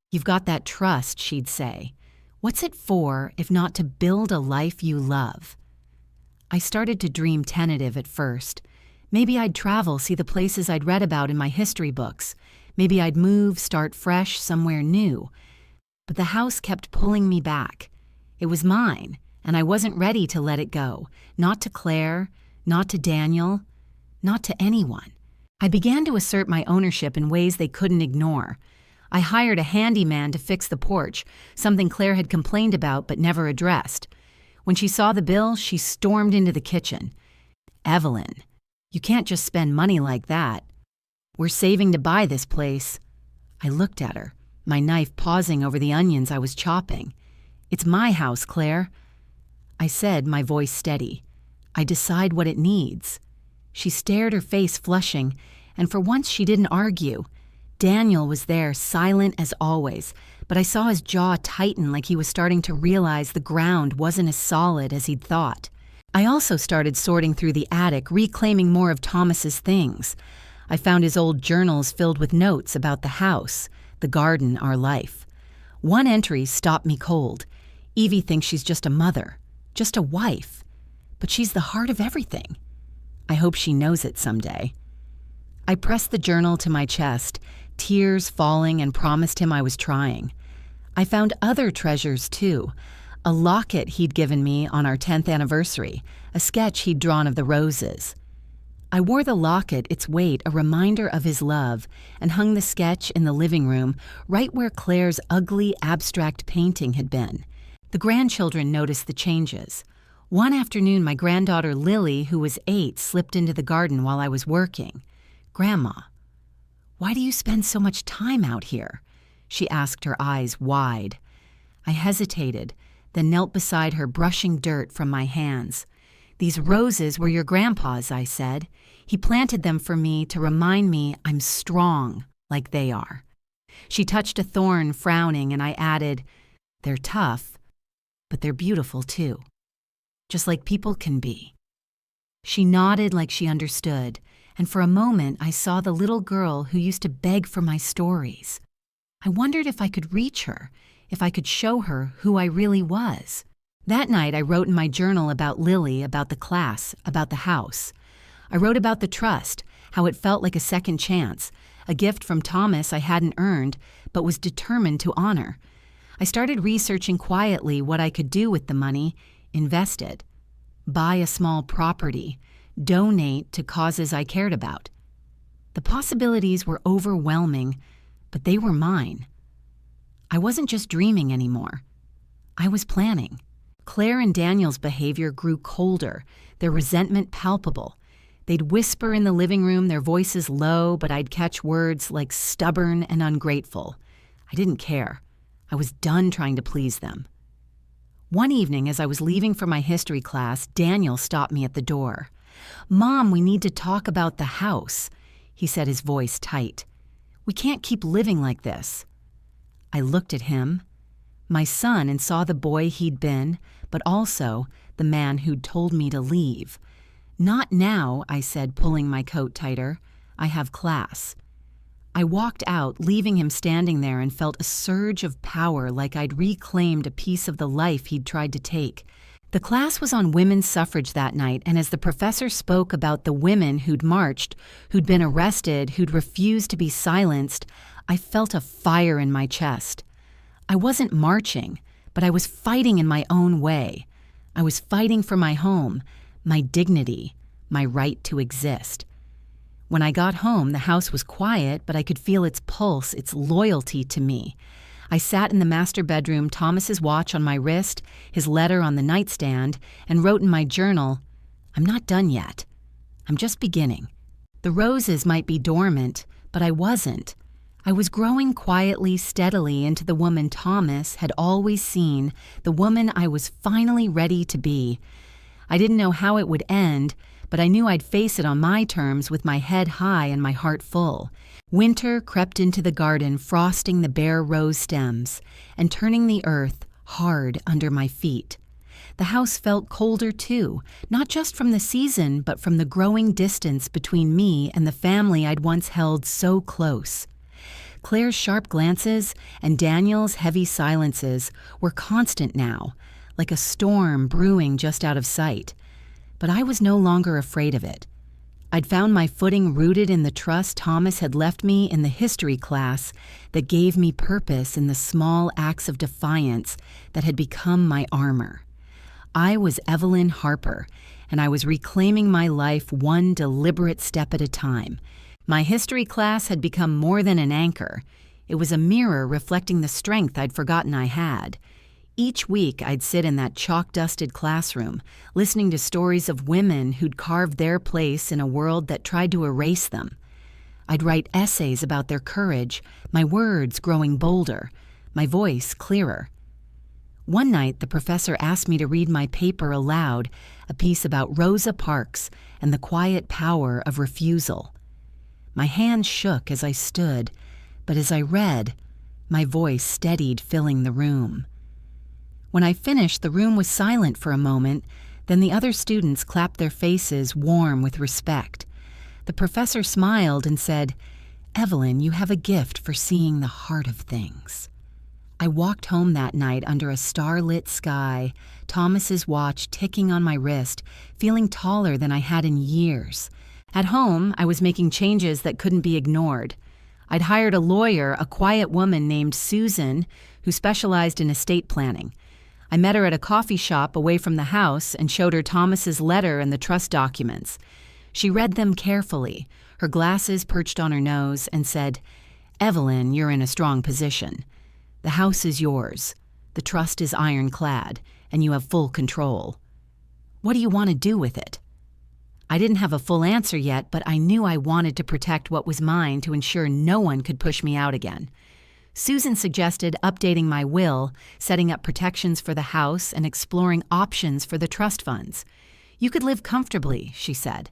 "You've got that trust," she'd say. "What's it for if not to build a life you love?" I started to dream tentative at first. Maybe I'd travel, see the places I'd read about in my history books. Maybe I'd move, start fresh, somewhere new. But the house kept pulling me back. It was mine, and I wasn't ready to let it go. Not to Claire, not to Daniel, not to anyone. I began to assert my ownership in ways they couldn't ignore. I hired a handyman to fix the porch, something Claire had complained about but never addressed. When she saw the bill, she stormed into the kitchen. "Evelyn, you can't just spend money like that. We're saving to buy this place." I looked at her, my knife pausing over the onions I was chopping. "It's my house, Claire." I said, my voice steady. "I decide what it needs." She stared, her face flushing, and for once she didn't argue. Daniel was there, silent as always, but I saw his jaw tighten like he was starting to realize the ground wasn't as solid as he'd thought. I also started sorting through the attic, reclaiming more of Thomas's things. I found his old journals filled with notes about the house, the garden, our life. One entry stopped me cold. "Evie thinks she's just a mother, just a wife, but she's the heart of everything. I hope she knows it someday." I pressed the journal to my chest, tears falling, and promised him I was trying. I found other treasures, too. A locket he'd given me on our 10th anniversary, a sketch he'd drawn of the roses. I wore the locket, its weight, a reminder of his love, and hung the sketch in the living room, right where Claire's ugly, abstract painting had been. The grandchildren noticed the changes. One afternoon, my granddaughter Lily, who was 8, slipped into the garden while I was working. "Grandma, why do you spend so much time out here?" she asked, her eyes wide. I hesitated, then knelt beside her, brushing dirt from my hands. "These roses were your grandpa's," I said. "He planted them for me to remind me I'm strong like they are." She touched a thorn, frowning, and I added, "They're tough, but they're beautiful too. Just like people can be." She nodded like she understood, and for a moment I saw the little girl who used to beg for my stories. I wondered if I could reach her, if I could show her who I really was. That night I wrote in my journal about Lily, about the class, about the house. I wrote about the trust, how it felt like a second chance, a gift from Thomas I hadn't earned, but was determined to honor. I started researching quietly what I could do with the money, invest it, buy a small property, donate to causes I cared about. The possibilities were overwhelming, but they were mine. I wasn't just dreaming anymore. I was planning. Claire and Daniel's behavior grew colder, their resentment palpable. They'd whisper in the living room, their voices low, but I'd catch words like stubborn and ungrateful. I didn't care. I was done trying to please them. One evening, as I was leaving for my history class, Daniel stopped me at the door. "Mom, we need to talk about the house," he said, his voice tight. "We can't keep living like this." I looked at him, my son, and saw the boy he'd been, but also the man who'd told me to leave. "Not now," I said, pulling my coat tighter. "I have class." I walked out, leaving him standing there, and felt a surge of power, like I'd reclaimed a piece of the life he'd tried to take. The class was on women's suffrage that night, and as the professor spoke about the women who'd marched, who'd been arrested, who'd refused to be silenced, I felt a fire in my chest. I wasn't marching, but I was fighting in my own way. I was fighting for my home, my dignity, my right to exist. When I got home, the house was quiet, but I could feel its pulse, its loyalty to me. I sat in the master bedroom, Thomas's watch on my wrist, his letter on the nightstand, and wrote in my journal, "I'm not done yet. I'm just beginning." The roses might be dormant, but I wasn't. I was growing quietly, steadily into the woman Thomas had always seen, the woman I was finally ready to be. I didn't know how it would end, but I knew I'd face it on my terms with my head high and my heart full. Winter crept into the garden, frosting the bare rose stems and turning the earth hard under my feet. The house felt colder too, not just from the season, but from the growing distance between me and the family I'd once held so close. Claire's sharp glances and Daniel's heavy silences were constant now, like a storm brewing just out of sight. But I was no longer afraid of it. I'd found my footing rooted in the trust Thomas had left me in the history class that gave me purpose in the small acts of defiance that had become my armor. I was Evelyn Harper, and I was reclaiming my life one deliberate step at a time. My history class had become more than an anchor. It was a mirror reflecting the strength I'd forgotten I had. Each week, I'd sit in that chalk-dusted classroom, listening to stories of women who'd carved their place in a world that tried to erase them. I'd write essays about their courage, my words growing bolder, my voice clearer. One night, the professor asked me to read my paper aloud, a piece about Rosa Parks and the quiet power of refusal. My hands shook as I stood, but as I read, my voice steadied, filling the room. When I finished, the room was silent for a moment, then the other students clapped their faces, warm with respect. The professor smiled and said, "Evelyn, you have a gift for seeing the heart of things." I walked home that night under a starlit sky, Thomas's watch ticking on my wrist, feeling taller than I had in years. At home, I was making changes that couldn't be ignored. I'd hired a lawyer, a quiet woman named Susan, who specialized in estate planning. I met her at a coffee shop away from the house and showed her Thomas's letter and the trust documents. She read them carefully, her glasses perched on her nose, and said, "Evelyn, you're in a strong position. The house is yours. The trust is ironclad, and you have full control. What do you want to do with it?" I didn't have a full answer yet, but I knew I wanted to protect what was mine to ensure no one could push me out again. Susan suggested updating my will, setting up protections for the house, and exploring options for the trust funds. "You could live comfortably," she said,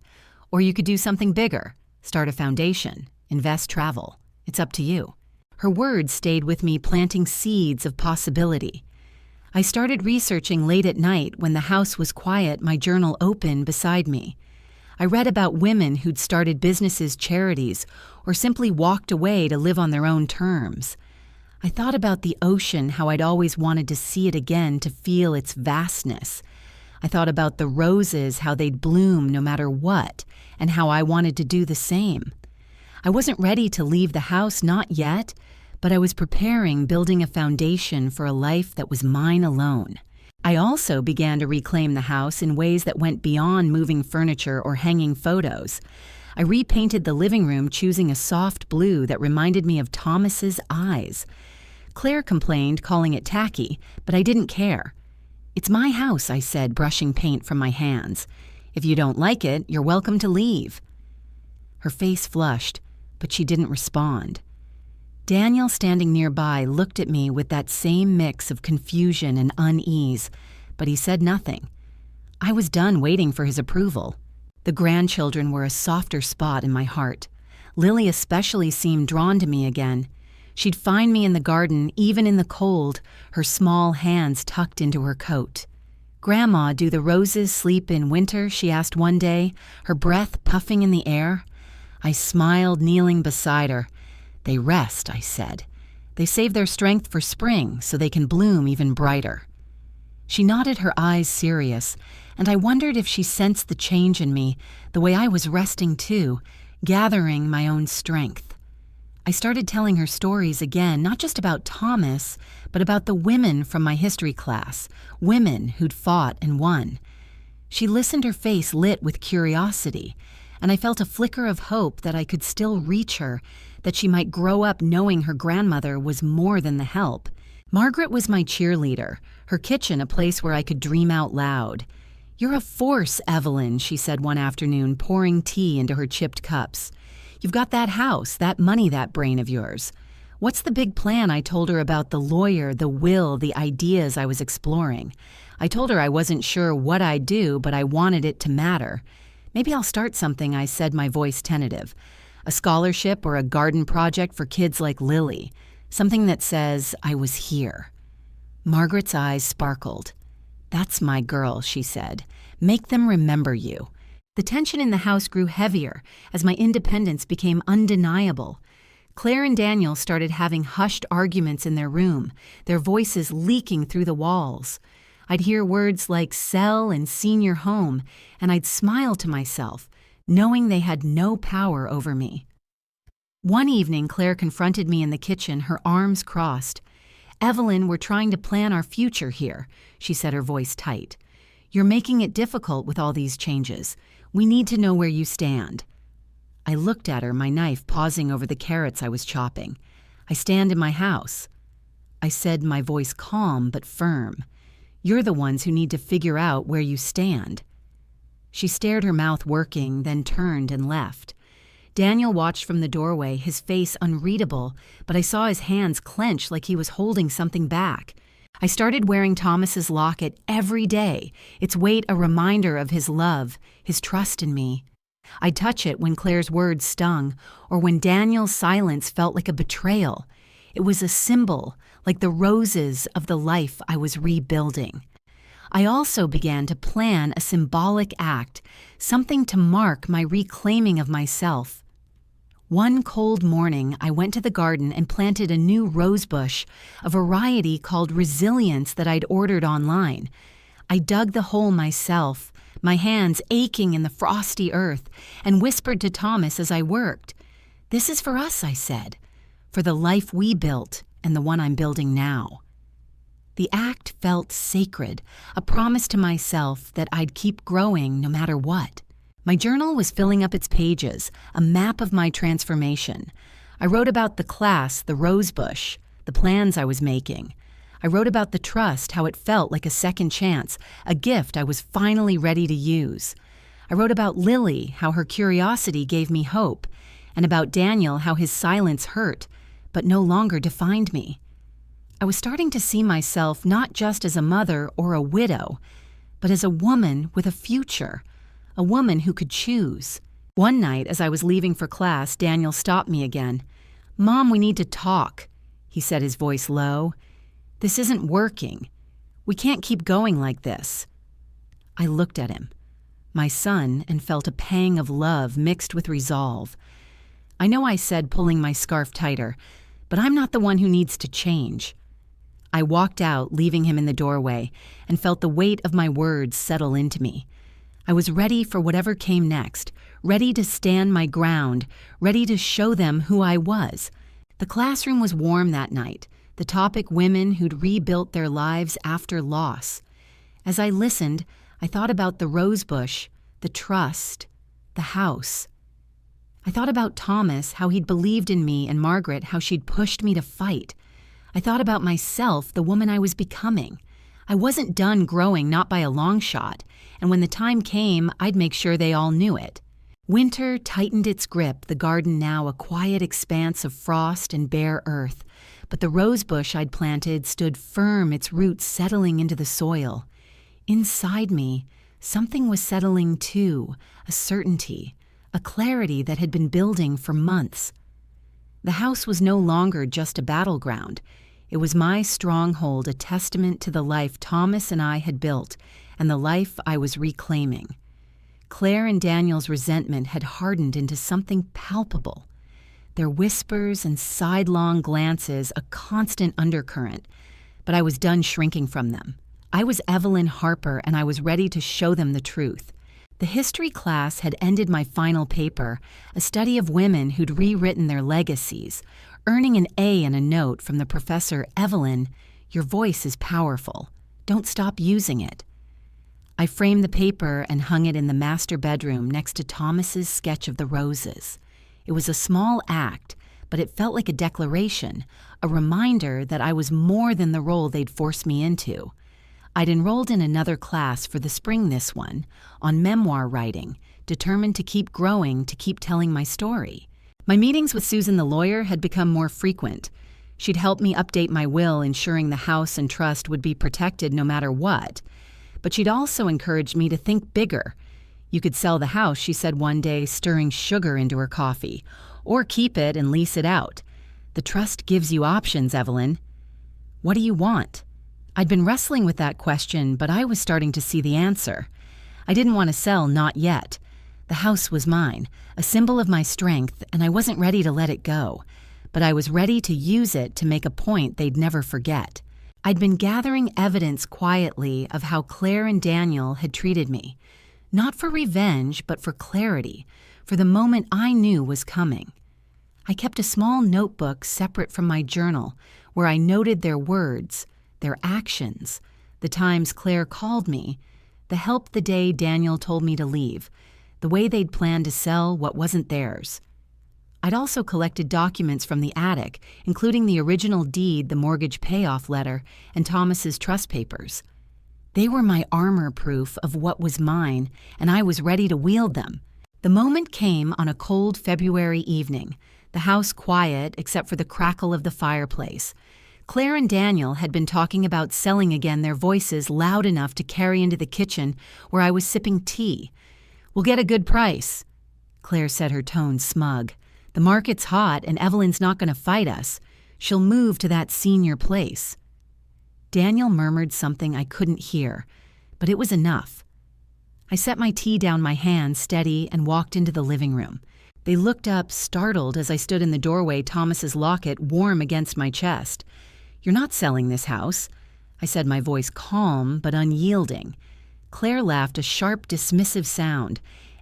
"or you could do something bigger, start a foundation, invest, travel. It's up to you." Her words stayed with me, planting seeds of possibility. I started researching late at night when the house was quiet, my journal open beside me. I read about women who'd started businesses, charities, or simply walked away to live on their own terms. I thought about the ocean, how I'd always wanted to see it again, to feel its vastness. I thought about the roses, how they'd bloom no matter what, and how I wanted to do the same. I wasn't ready to leave the house, not yet, but I was preparing, building a foundation for a life that was mine alone. I also began to reclaim the house in ways that went beyond moving furniture or hanging photos. I repainted the living room, choosing a soft blue that reminded me of Thomas's eyes. Claire complained, calling it tacky, but I didn't care. "It's my house," I said, brushing paint from my hands. "If you don't like it, you're welcome to leave." Her face flushed, but she didn't respond. Daniel, standing nearby, looked at me with that same mix of confusion and unease, but he said nothing. I was done waiting for his approval. The grandchildren were a softer spot in my heart. Lily especially seemed drawn to me again. She'd find me in the garden, even in the cold, her small hands tucked into her coat. "Grandma, do the roses sleep in winter?" she asked one day, her breath puffing in the air. I smiled, kneeling beside her. "They rest," I said. "They save their strength for spring so they can bloom even brighter." She nodded, her eyes serious, and I wondered if she sensed the change in me, the way I was resting too, gathering my own strength. I started telling her stories again, not just about Thomas, but about the women from my history class, women who'd fought and won. She listened, her face lit with curiosity, and I felt a flicker of hope that I could still reach her, that she might grow up knowing her grandmother was more than the help. Margaret was my cheerleader, her kitchen a place where I could dream out loud. "You're a force, Evelyn," she said one afternoon, pouring tea into her chipped cups. "You've got that house, that money, that brain of yours. What's the big plan?" I told her about the lawyer, the will, the ideas I was exploring. I told her I wasn't sure what I'd do, but I wanted it to matter. "Maybe I'll start something," I said, my voice tentative. "A scholarship or a garden project for kids like Lily. Something that says I was here." Margaret's eyes sparkled. "That's my girl," she said. "Make them remember you." The tension in the house grew heavier as my independence became undeniable. Claire and Daniel started having hushed arguments in their room, their voices leaking through the walls. I'd hear words like sell and senior home, and I'd smile to myself, knowing they had no power over me. One evening, Claire confronted me in the kitchen, her arms crossed. "Evelyn, we're trying to plan our future here," she said, her voice tight. "You're making it difficult with all these changes. We need to know where you stand." I looked at her, my knife pausing over the carrots I was chopping. "I stand in my house." I said, my voice calm but firm. "You're the ones who need to figure out where you stand." She stared, her mouth working, then turned and left. Daniel watched from the doorway, his face unreadable, but I saw his hands clench like he was holding something back. I started wearing Thomas's locket every day, its weight a reminder of his love, his trust in me. I'd touch it when Claire's words stung, or when Daniel's silence felt like a betrayal. It was a symbol, like the roses of the life I was rebuilding. I also began to plan a symbolic act, something to mark my reclaiming of myself. One cold morning, I went to the garden and planted a new rose bush, a variety called Resilience that I'd ordered online. I dug the hole myself, my hands aching in the frosty earth, and whispered to Thomas as I worked. "This is for us," I said, "for the life we built and the one I'm building now." The act felt sacred, a promise to myself that I'd keep growing no matter what. My journal was filling up its pages, a map of my transformation. I wrote about the class, the rose bush, the plans I was making. I wrote about the trust, how it felt like a second chance, a gift I was finally ready to use. I wrote about Lily, how her curiosity gave me hope, and about Daniel, how his silence hurt, but no longer defined me. I was starting to see myself not just as a mother or a widow, but as a woman with a future, a woman who could choose. One night, as I was leaving for class, Daniel stopped me again. "Mom, we need to talk," he said, his voice low. "This isn't working. We can't keep going like this." I looked at him, my son, and felt a pang of love mixed with resolve. I know I said, pulling my scarf tighter, but I'm not the one who needs to change. I walked out, leaving him in the doorway, and felt the weight of my words settle into me. I was ready for whatever came next, ready to stand my ground, ready to show them who I was. The classroom was warm that night, the topic women who'd rebuilt their lives after loss. As I listened, I thought about the rose bush, the trust, the house. I thought about Thomas, how he'd believed in me, and Margaret, how she'd pushed me to fight. I thought about myself, the woman I was becoming. I wasn't done growing, not by a long shot, and when the time came, I'd make sure they all knew it. Winter tightened its grip, the garden now a quiet expanse of frost and bare earth, but the rosebush I'd planted stood firm, its roots settling into the soil. Inside me, something was settling too, a certainty, a clarity that had been building for months. The house was no longer just a battleground. It was my stronghold, a testament to the life Thomas and I had built, and the life I was reclaiming. Claire and Daniel's resentment had hardened into something palpable. Their whispers and sidelong glances a constant undercurrent, but I was done shrinking from them. I was Evelyn Harper, and I was ready to show them the truth. The history class had ended my final paper, a study of women who'd rewritten their legacies, earning an A and a note from the professor. Evelyn, your voice is powerful. Don't stop using it. I framed the paper and hung it in the master bedroom next to Thomas's sketch of the roses. It was a small act, but it felt like a declaration, a reminder that I was more than the role they'd forced me into. I'd enrolled in another class for the spring, this one, on memoir writing, determined to keep growing, to keep telling my story. My meetings with Susan the lawyer had become more frequent. She'd help me update my will, ensuring the house and trust would be protected no matter what. But she'd also encouraged me to think bigger. You could sell the house, she said one day, stirring sugar into her coffee, or keep it and lease it out. The trust gives you options, Evelyn. What do you want? I'd been wrestling with that question, but I was starting to see the answer. I didn't want to sell, not yet. The house was mine, a symbol of my strength, and I wasn't ready to let it go. But I was ready to use it to make a point they'd never forget. I'd been gathering evidence quietly of how Claire and Daniel had treated me. Not for revenge, but for clarity, for the moment I knew was coming. I kept a small notebook separate from my journal, where I noted their words, their actions, the times Claire called me, the help the day Daniel told me to leave, the way they'd planned to sell what wasn't theirs. I'd also collected documents from the attic, including the original deed, the mortgage payoff letter, and Thomas's trust papers. They were my armor proof of what was mine, and I was ready to wield them. The moment came on a cold February evening, the house quiet except for the crackle of the fireplace. Claire and Daniel had been talking about selling again, their voices loud enough to carry into the kitchen where I was sipping tea. "We'll get a good price," Claire said, her tone smug. "The market's hot and Evelyn's not going to fight us. She'll move to that senior place." Daniel murmured something I couldn't hear, but it was enough. I set my tea down, my hand steady, and walked into the living room. They looked up, startled, as I stood in the doorway, Thomas's locket warm against my chest. "You're not selling this house," I said, my voice calm but unyielding. Claire laughed, a sharp, dismissive sound.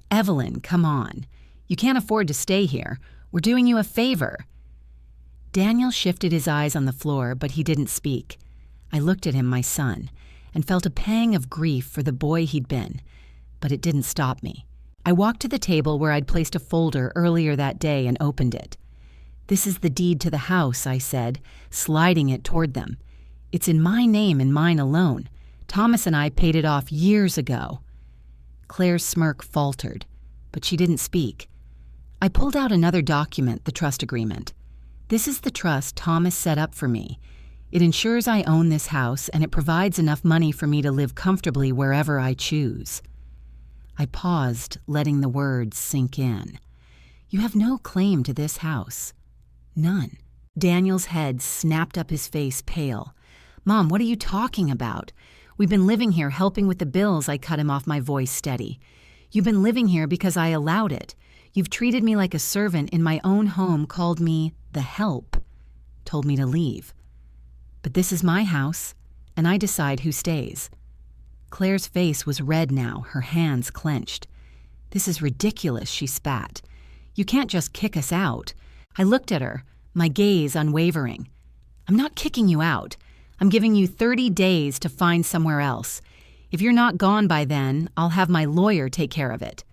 "Evelyn, come on. You can't afford to stay here. We're doing you a favor." Daniel shifted his eyes on the floor, but he didn't speak. I looked at him, my son, and felt a pang of grief for the boy he'd been, but it didn't stop me. I walked to the table where I'd placed a folder earlier that day and opened it. "This is the deed to the house," I said, sliding it toward them. "It's in my name and mine alone. Thomas and I paid it off years ago." Claire's smirk faltered, but she didn't speak. I pulled out another document, the trust agreement. "This is the trust Thomas set up for me. It ensures I own this house, and it provides enough money for me to live comfortably wherever I choose." I paused, letting the words sink in. "You have no claim to this house." "None." Daniel's head snapped up, his face pale. "Mom, what are you talking about? We've been living here helping with the bills," I cut him off, my voice steady. "You've been living here because I allowed it. You've treated me like a servant in my own home, called me the help, told me to leave. But this is my house, and I decide who stays." Claire's face was red now, her hands clenched. "This is ridiculous," she spat. "You can't just kick us out." I looked at her, my gaze unwavering. "I'm not kicking you out. I'm giving you 30 days to find somewhere else. If you're not gone by then, I'll have my lawyer take care of it."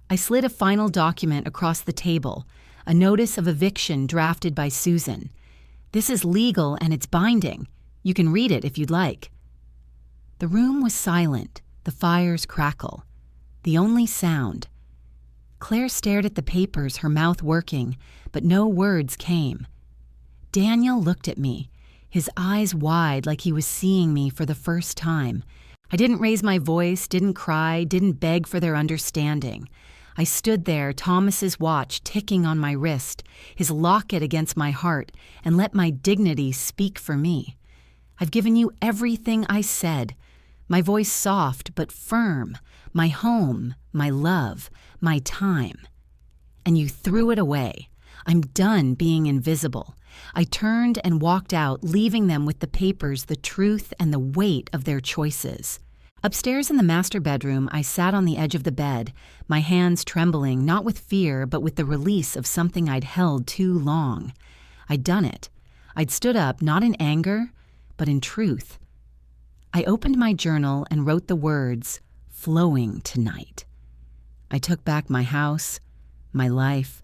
I slid a final document across the table, a notice of eviction drafted by Susan. "This is legal and it's binding. You can read it if you'd like." The room was silent, the fires crackle. The only sound. Claire stared at the papers, her mouth working, but no words came. Daniel looked at me, his eyes wide like he was seeing me for the first time. I didn't raise my voice, didn't cry, didn't beg for their understanding. I stood there, Thomas's watch ticking on my wrist, his locket against my heart, and let my dignity speak for me. I've given you everything I said, my voice soft but firm, my home, my love, my time. And you threw it away. I'm done being invisible. I turned and walked out, leaving them with the papers, the truth, and the weight of their choices. Upstairs in the master bedroom, I sat on the edge of the bed, my hands trembling, not with fear, but with the release of something I'd held too long. I'd done it. I'd stood up, not in anger, but in truth. I opened my journal and wrote the words, "flowing tonight." I took back my house, my life.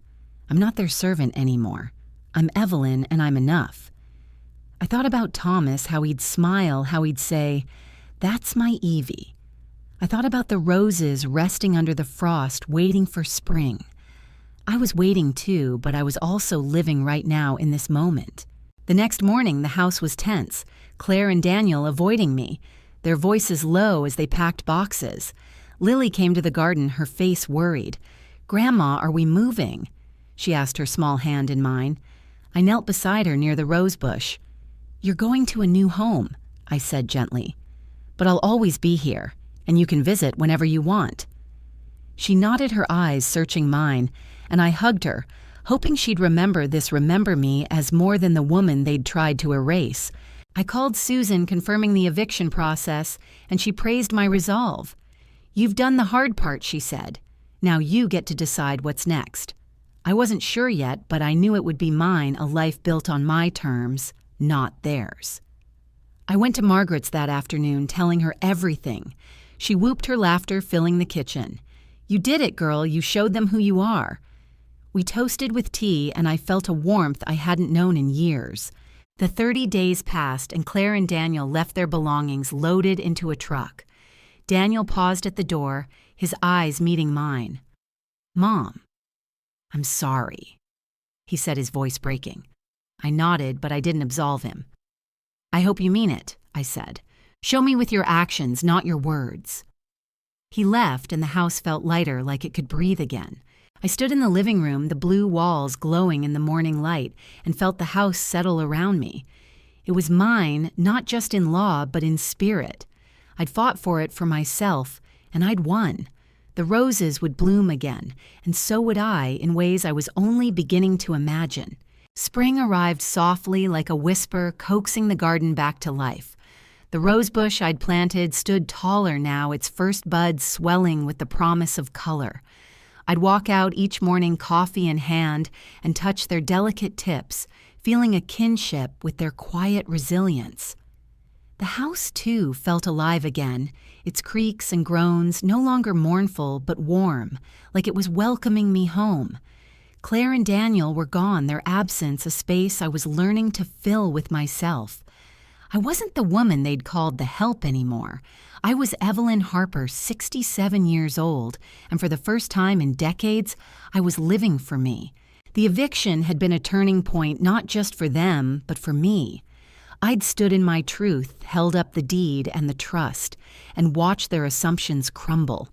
I'm not their servant anymore. I'm Evelyn, and I'm enough. I thought about Thomas, how he'd smile, how he'd say, "That's my Evie." I thought about the roses resting under the frost, waiting for spring. I was waiting too, but I was also living right now in this moment. The next morning, the house was tense, Claire and Daniel avoiding me, their voices low as they packed boxes. Lily came to the garden, her face worried. "Grandma, are we moving?" She asked, her small hand in mine. I knelt beside her near the rose bush. "You're going to a new home," I said gently. "But I'll always be here, and you can visit whenever you want." She nodded, her eyes searching mine, and I hugged her, hoping she'd remember me as more than the woman they'd tried to erase. I called Susan, confirming the eviction process, and she praised my resolve. "You've done the hard part," she said. "Now you get to decide what's next." I wasn't sure yet, but I knew it would be mine, a life built on my terms, not theirs. I went to Margaret's that afternoon, telling her everything. She whooped, her laughter filling the kitchen. "You did it, girl. You showed them who you are." We toasted with tea, and I felt a warmth I hadn't known in years. The 30 days passed, and Claire and Daniel left their belongings loaded into a truck. Daniel paused at the door, his eyes meeting mine. "Mom, I'm sorry," he said, his voice breaking. I nodded, but I didn't absolve him. "I hope you mean it," I said. "Show me with your actions, not your words." He left, and the house felt lighter, like it could breathe again. I stood in the living room, the blue walls glowing in the morning light, and felt the house settle around me. It was mine, not just in law, but in spirit. I'd fought for it for myself, and I'd won. The roses would bloom again, and so would I, in ways I was only beginning to imagine. Spring arrived softly like a whisper, coaxing the garden back to life. The rosebush I'd planted stood taller now, its first buds swelling with the promise of color. I'd walk out each morning, coffee in hand, and touch their delicate tips, feeling a kinship with their quiet resilience. The house, too, felt alive again, its creaks and groans no longer mournful but warm, like it was welcoming me home. Claire and Daniel were gone, their absence a space I was learning to fill with myself. I wasn't the woman they'd called the help anymore. I was Evelyn Harper, 67 years old, and for the first time in decades, I was living for me. The eviction had been a turning point not just for them, but for me. I'd stood in my truth, held up the deed and the trust, and watched their assumptions crumble.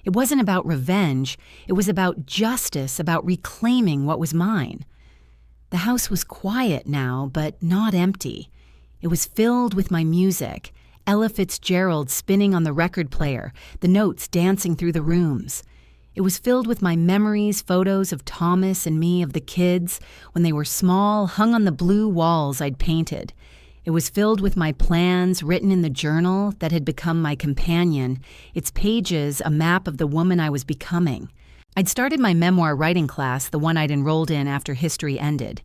It wasn't about revenge, it was about justice, about reclaiming what was mine. The house was quiet now, but not empty. It was filled with my music, Ella Fitzgerald spinning on the record player, the notes dancing through the rooms. It was filled with my memories, photos of Thomas and me, of the kids, when they were small, hung on the blue walls I'd painted. It was filled with my plans written in the journal that had become my companion, its pages a map of the woman I was becoming. I'd started my memoir writing class, the one I'd enrolled in after history ended.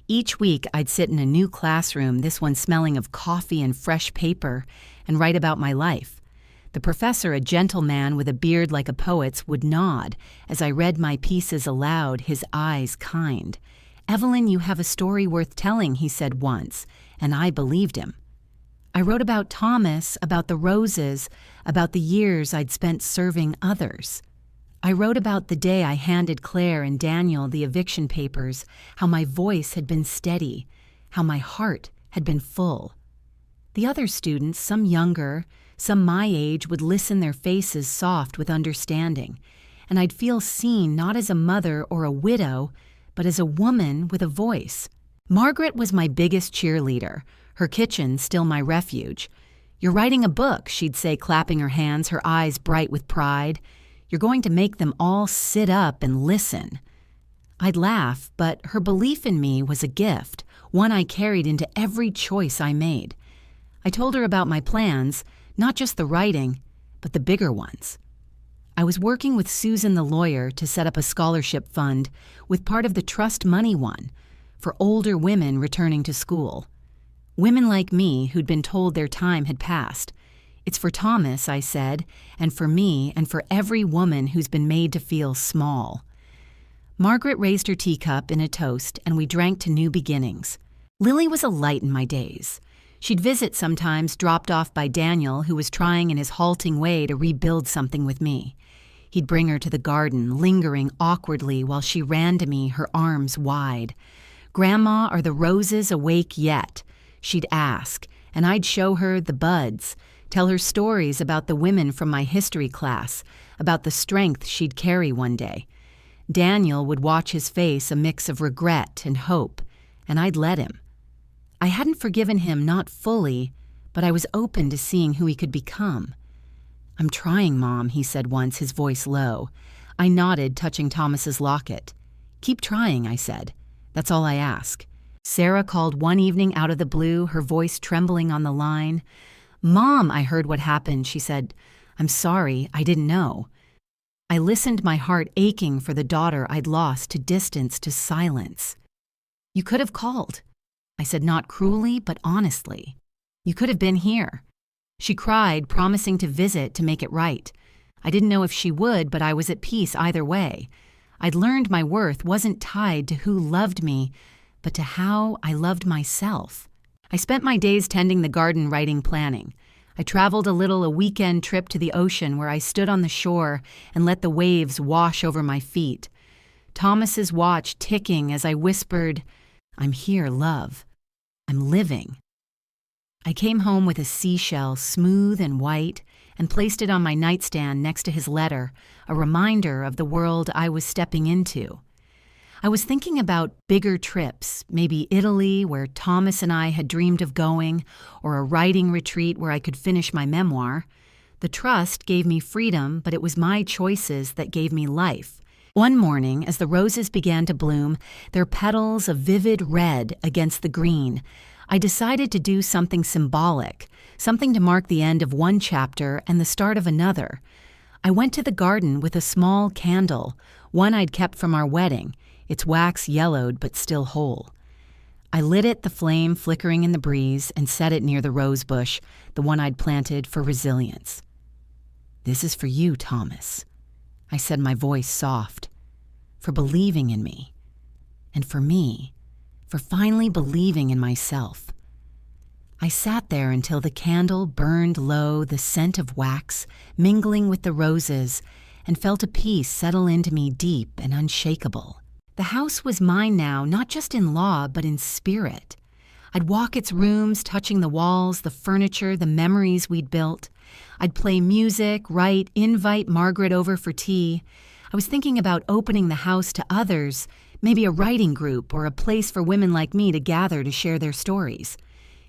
Each week, I'd sit in a new classroom, this one smelling of coffee and fresh paper, and write about my life. The professor, a gentle man with a beard like a poet's, would nod as I read my pieces aloud, his eyes kind. "Evelyn, you have a story worth telling," he said once, and I believed him. I wrote about Thomas, about the roses, about the years I'd spent serving others. I wrote about the day I handed Claire and Daniel the eviction papers, how my voice had been steady, how my heart had been full. The other students, some younger, some my age, would listen, their faces soft with understanding, and I'd feel seen not as a mother or a widow, but as a woman with a voice. Margaret was my biggest cheerleader, her kitchen still my refuge. "You're writing a book," she'd say, clapping her hands, her eyes bright with pride. "You're going to make them all sit up and listen." I'd laugh, but her belief in me was a gift, one I carried into every choice I made. I told her about my plans, not just the writing, but the bigger ones. I was working with Susan the lawyer to set up a scholarship fund, with part of the trust money one, for older women returning to school. Women like me who'd been told their time had passed. "It's for Thomas," I said, "and for me, and for every woman who's been made to feel small." Margaret raised her teacup in a toast, and we drank to new beginnings. Lily was a light in my days. She'd visit sometimes, dropped off by Daniel, who was trying in his halting way to rebuild something with me. He'd bring her to the garden, lingering awkwardly while she ran to me, her arms wide. "Grandma, are the roses awake yet?" she'd ask, and I'd show her the buds, tell her stories about the women from my history class, about the strength she'd carry one day. Daniel would watch, his face a mix of regret and hope, and I'd let him. I hadn't forgiven him, not fully, but I was open to seeing who he could become. "I'm trying, Mom," he said once, his voice low. I nodded, touching Thomas's locket. "Keep trying," I said. "That's all I ask." Sarah called one evening out of the blue, her voice trembling on the line. "Mom, I heard what happened," she said. "I'm sorry, I didn't know." I listened, my heart aching for the daughter I'd lost to distance, to silence. "You could have called," I said, not cruelly, but honestly. "You could have been here." She cried, promising to visit to make it right. I didn't know if she would, but I was at peace either way. I'd learned my worth wasn't tied to who loved me, but to how I loved myself. I spent my days tending the garden, writing, planning. I traveled a little, a weekend trip to the ocean where I stood on the shore and let the waves wash over my feet. Thomas's watch ticking as I whispered, "I'm here, love. I'm living." I came home with a seashell, smooth and white, and placed it on my nightstand next to his letter, a reminder of the world I was stepping into. I was thinking about bigger trips, maybe Italy, where Thomas and I had dreamed of going, or a writing retreat where I could finish my memoir. The trust gave me freedom, but it was my choices that gave me life. One morning, as the roses began to bloom, their petals a vivid red against the green, I decided to do something symbolic, something to mark the end of one chapter and the start of another. I went to the garden with a small candle, one I'd kept from our wedding, its wax yellowed but still whole. I lit it, the flame flickering in the breeze, and set it near the rose bush, the one I'd planted for resilience. "This is for you, Thomas," I said, my voice soft, "for believing in me, and for me, for finally believing in myself." I sat there until the candle burned low, the scent of wax mingling with the roses, and felt a peace settle into me deep and unshakable. The house was mine now, not just in law, but in spirit. I'd walk its rooms, touching the walls, the furniture, the memories we'd built. I'd play music, write, invite Margaret over for tea. I was thinking about opening the house to others, maybe a writing group or a place for women like me to gather to share their stories.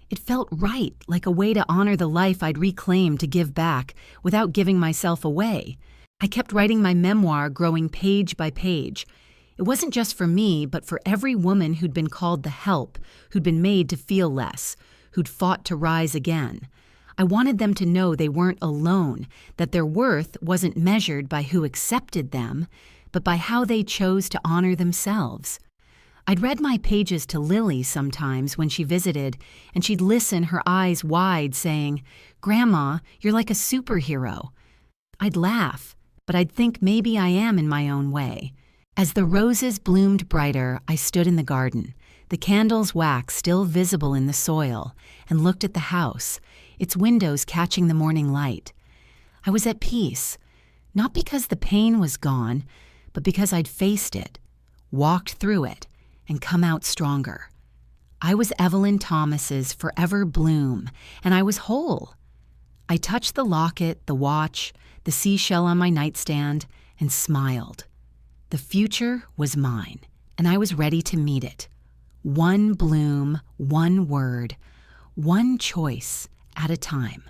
It felt right, like a way to honor the life I'd reclaimed, to give back without giving myself away. I kept writing my memoir, growing page by page. It wasn't just for me, but for every woman who'd been called to help, who'd been made to feel less, who'd fought to rise again. I wanted them to know they weren't alone, that their worth wasn't measured by who accepted them, but by how they chose to honor themselves. I'd read my pages to Lily sometimes when she visited, and she'd listen, her eyes wide, saying, "Grandma, you're like a superhero." I'd laugh, but I'd think maybe I am in my own way. As the roses bloomed brighter, I stood in the garden. the candle's wax still visible in the soil, and looked at the house, its windows catching the morning light. I was at peace, not because the pain was gone, but because I'd faced it, walked through it, and come out stronger. I was Evelyn Thomas's forever bloom, and I was whole. I touched the locket, the watch, the seashell on my nightstand, and smiled. The future was mine, and I was ready to meet it. One bloom, one word, one choice at a time.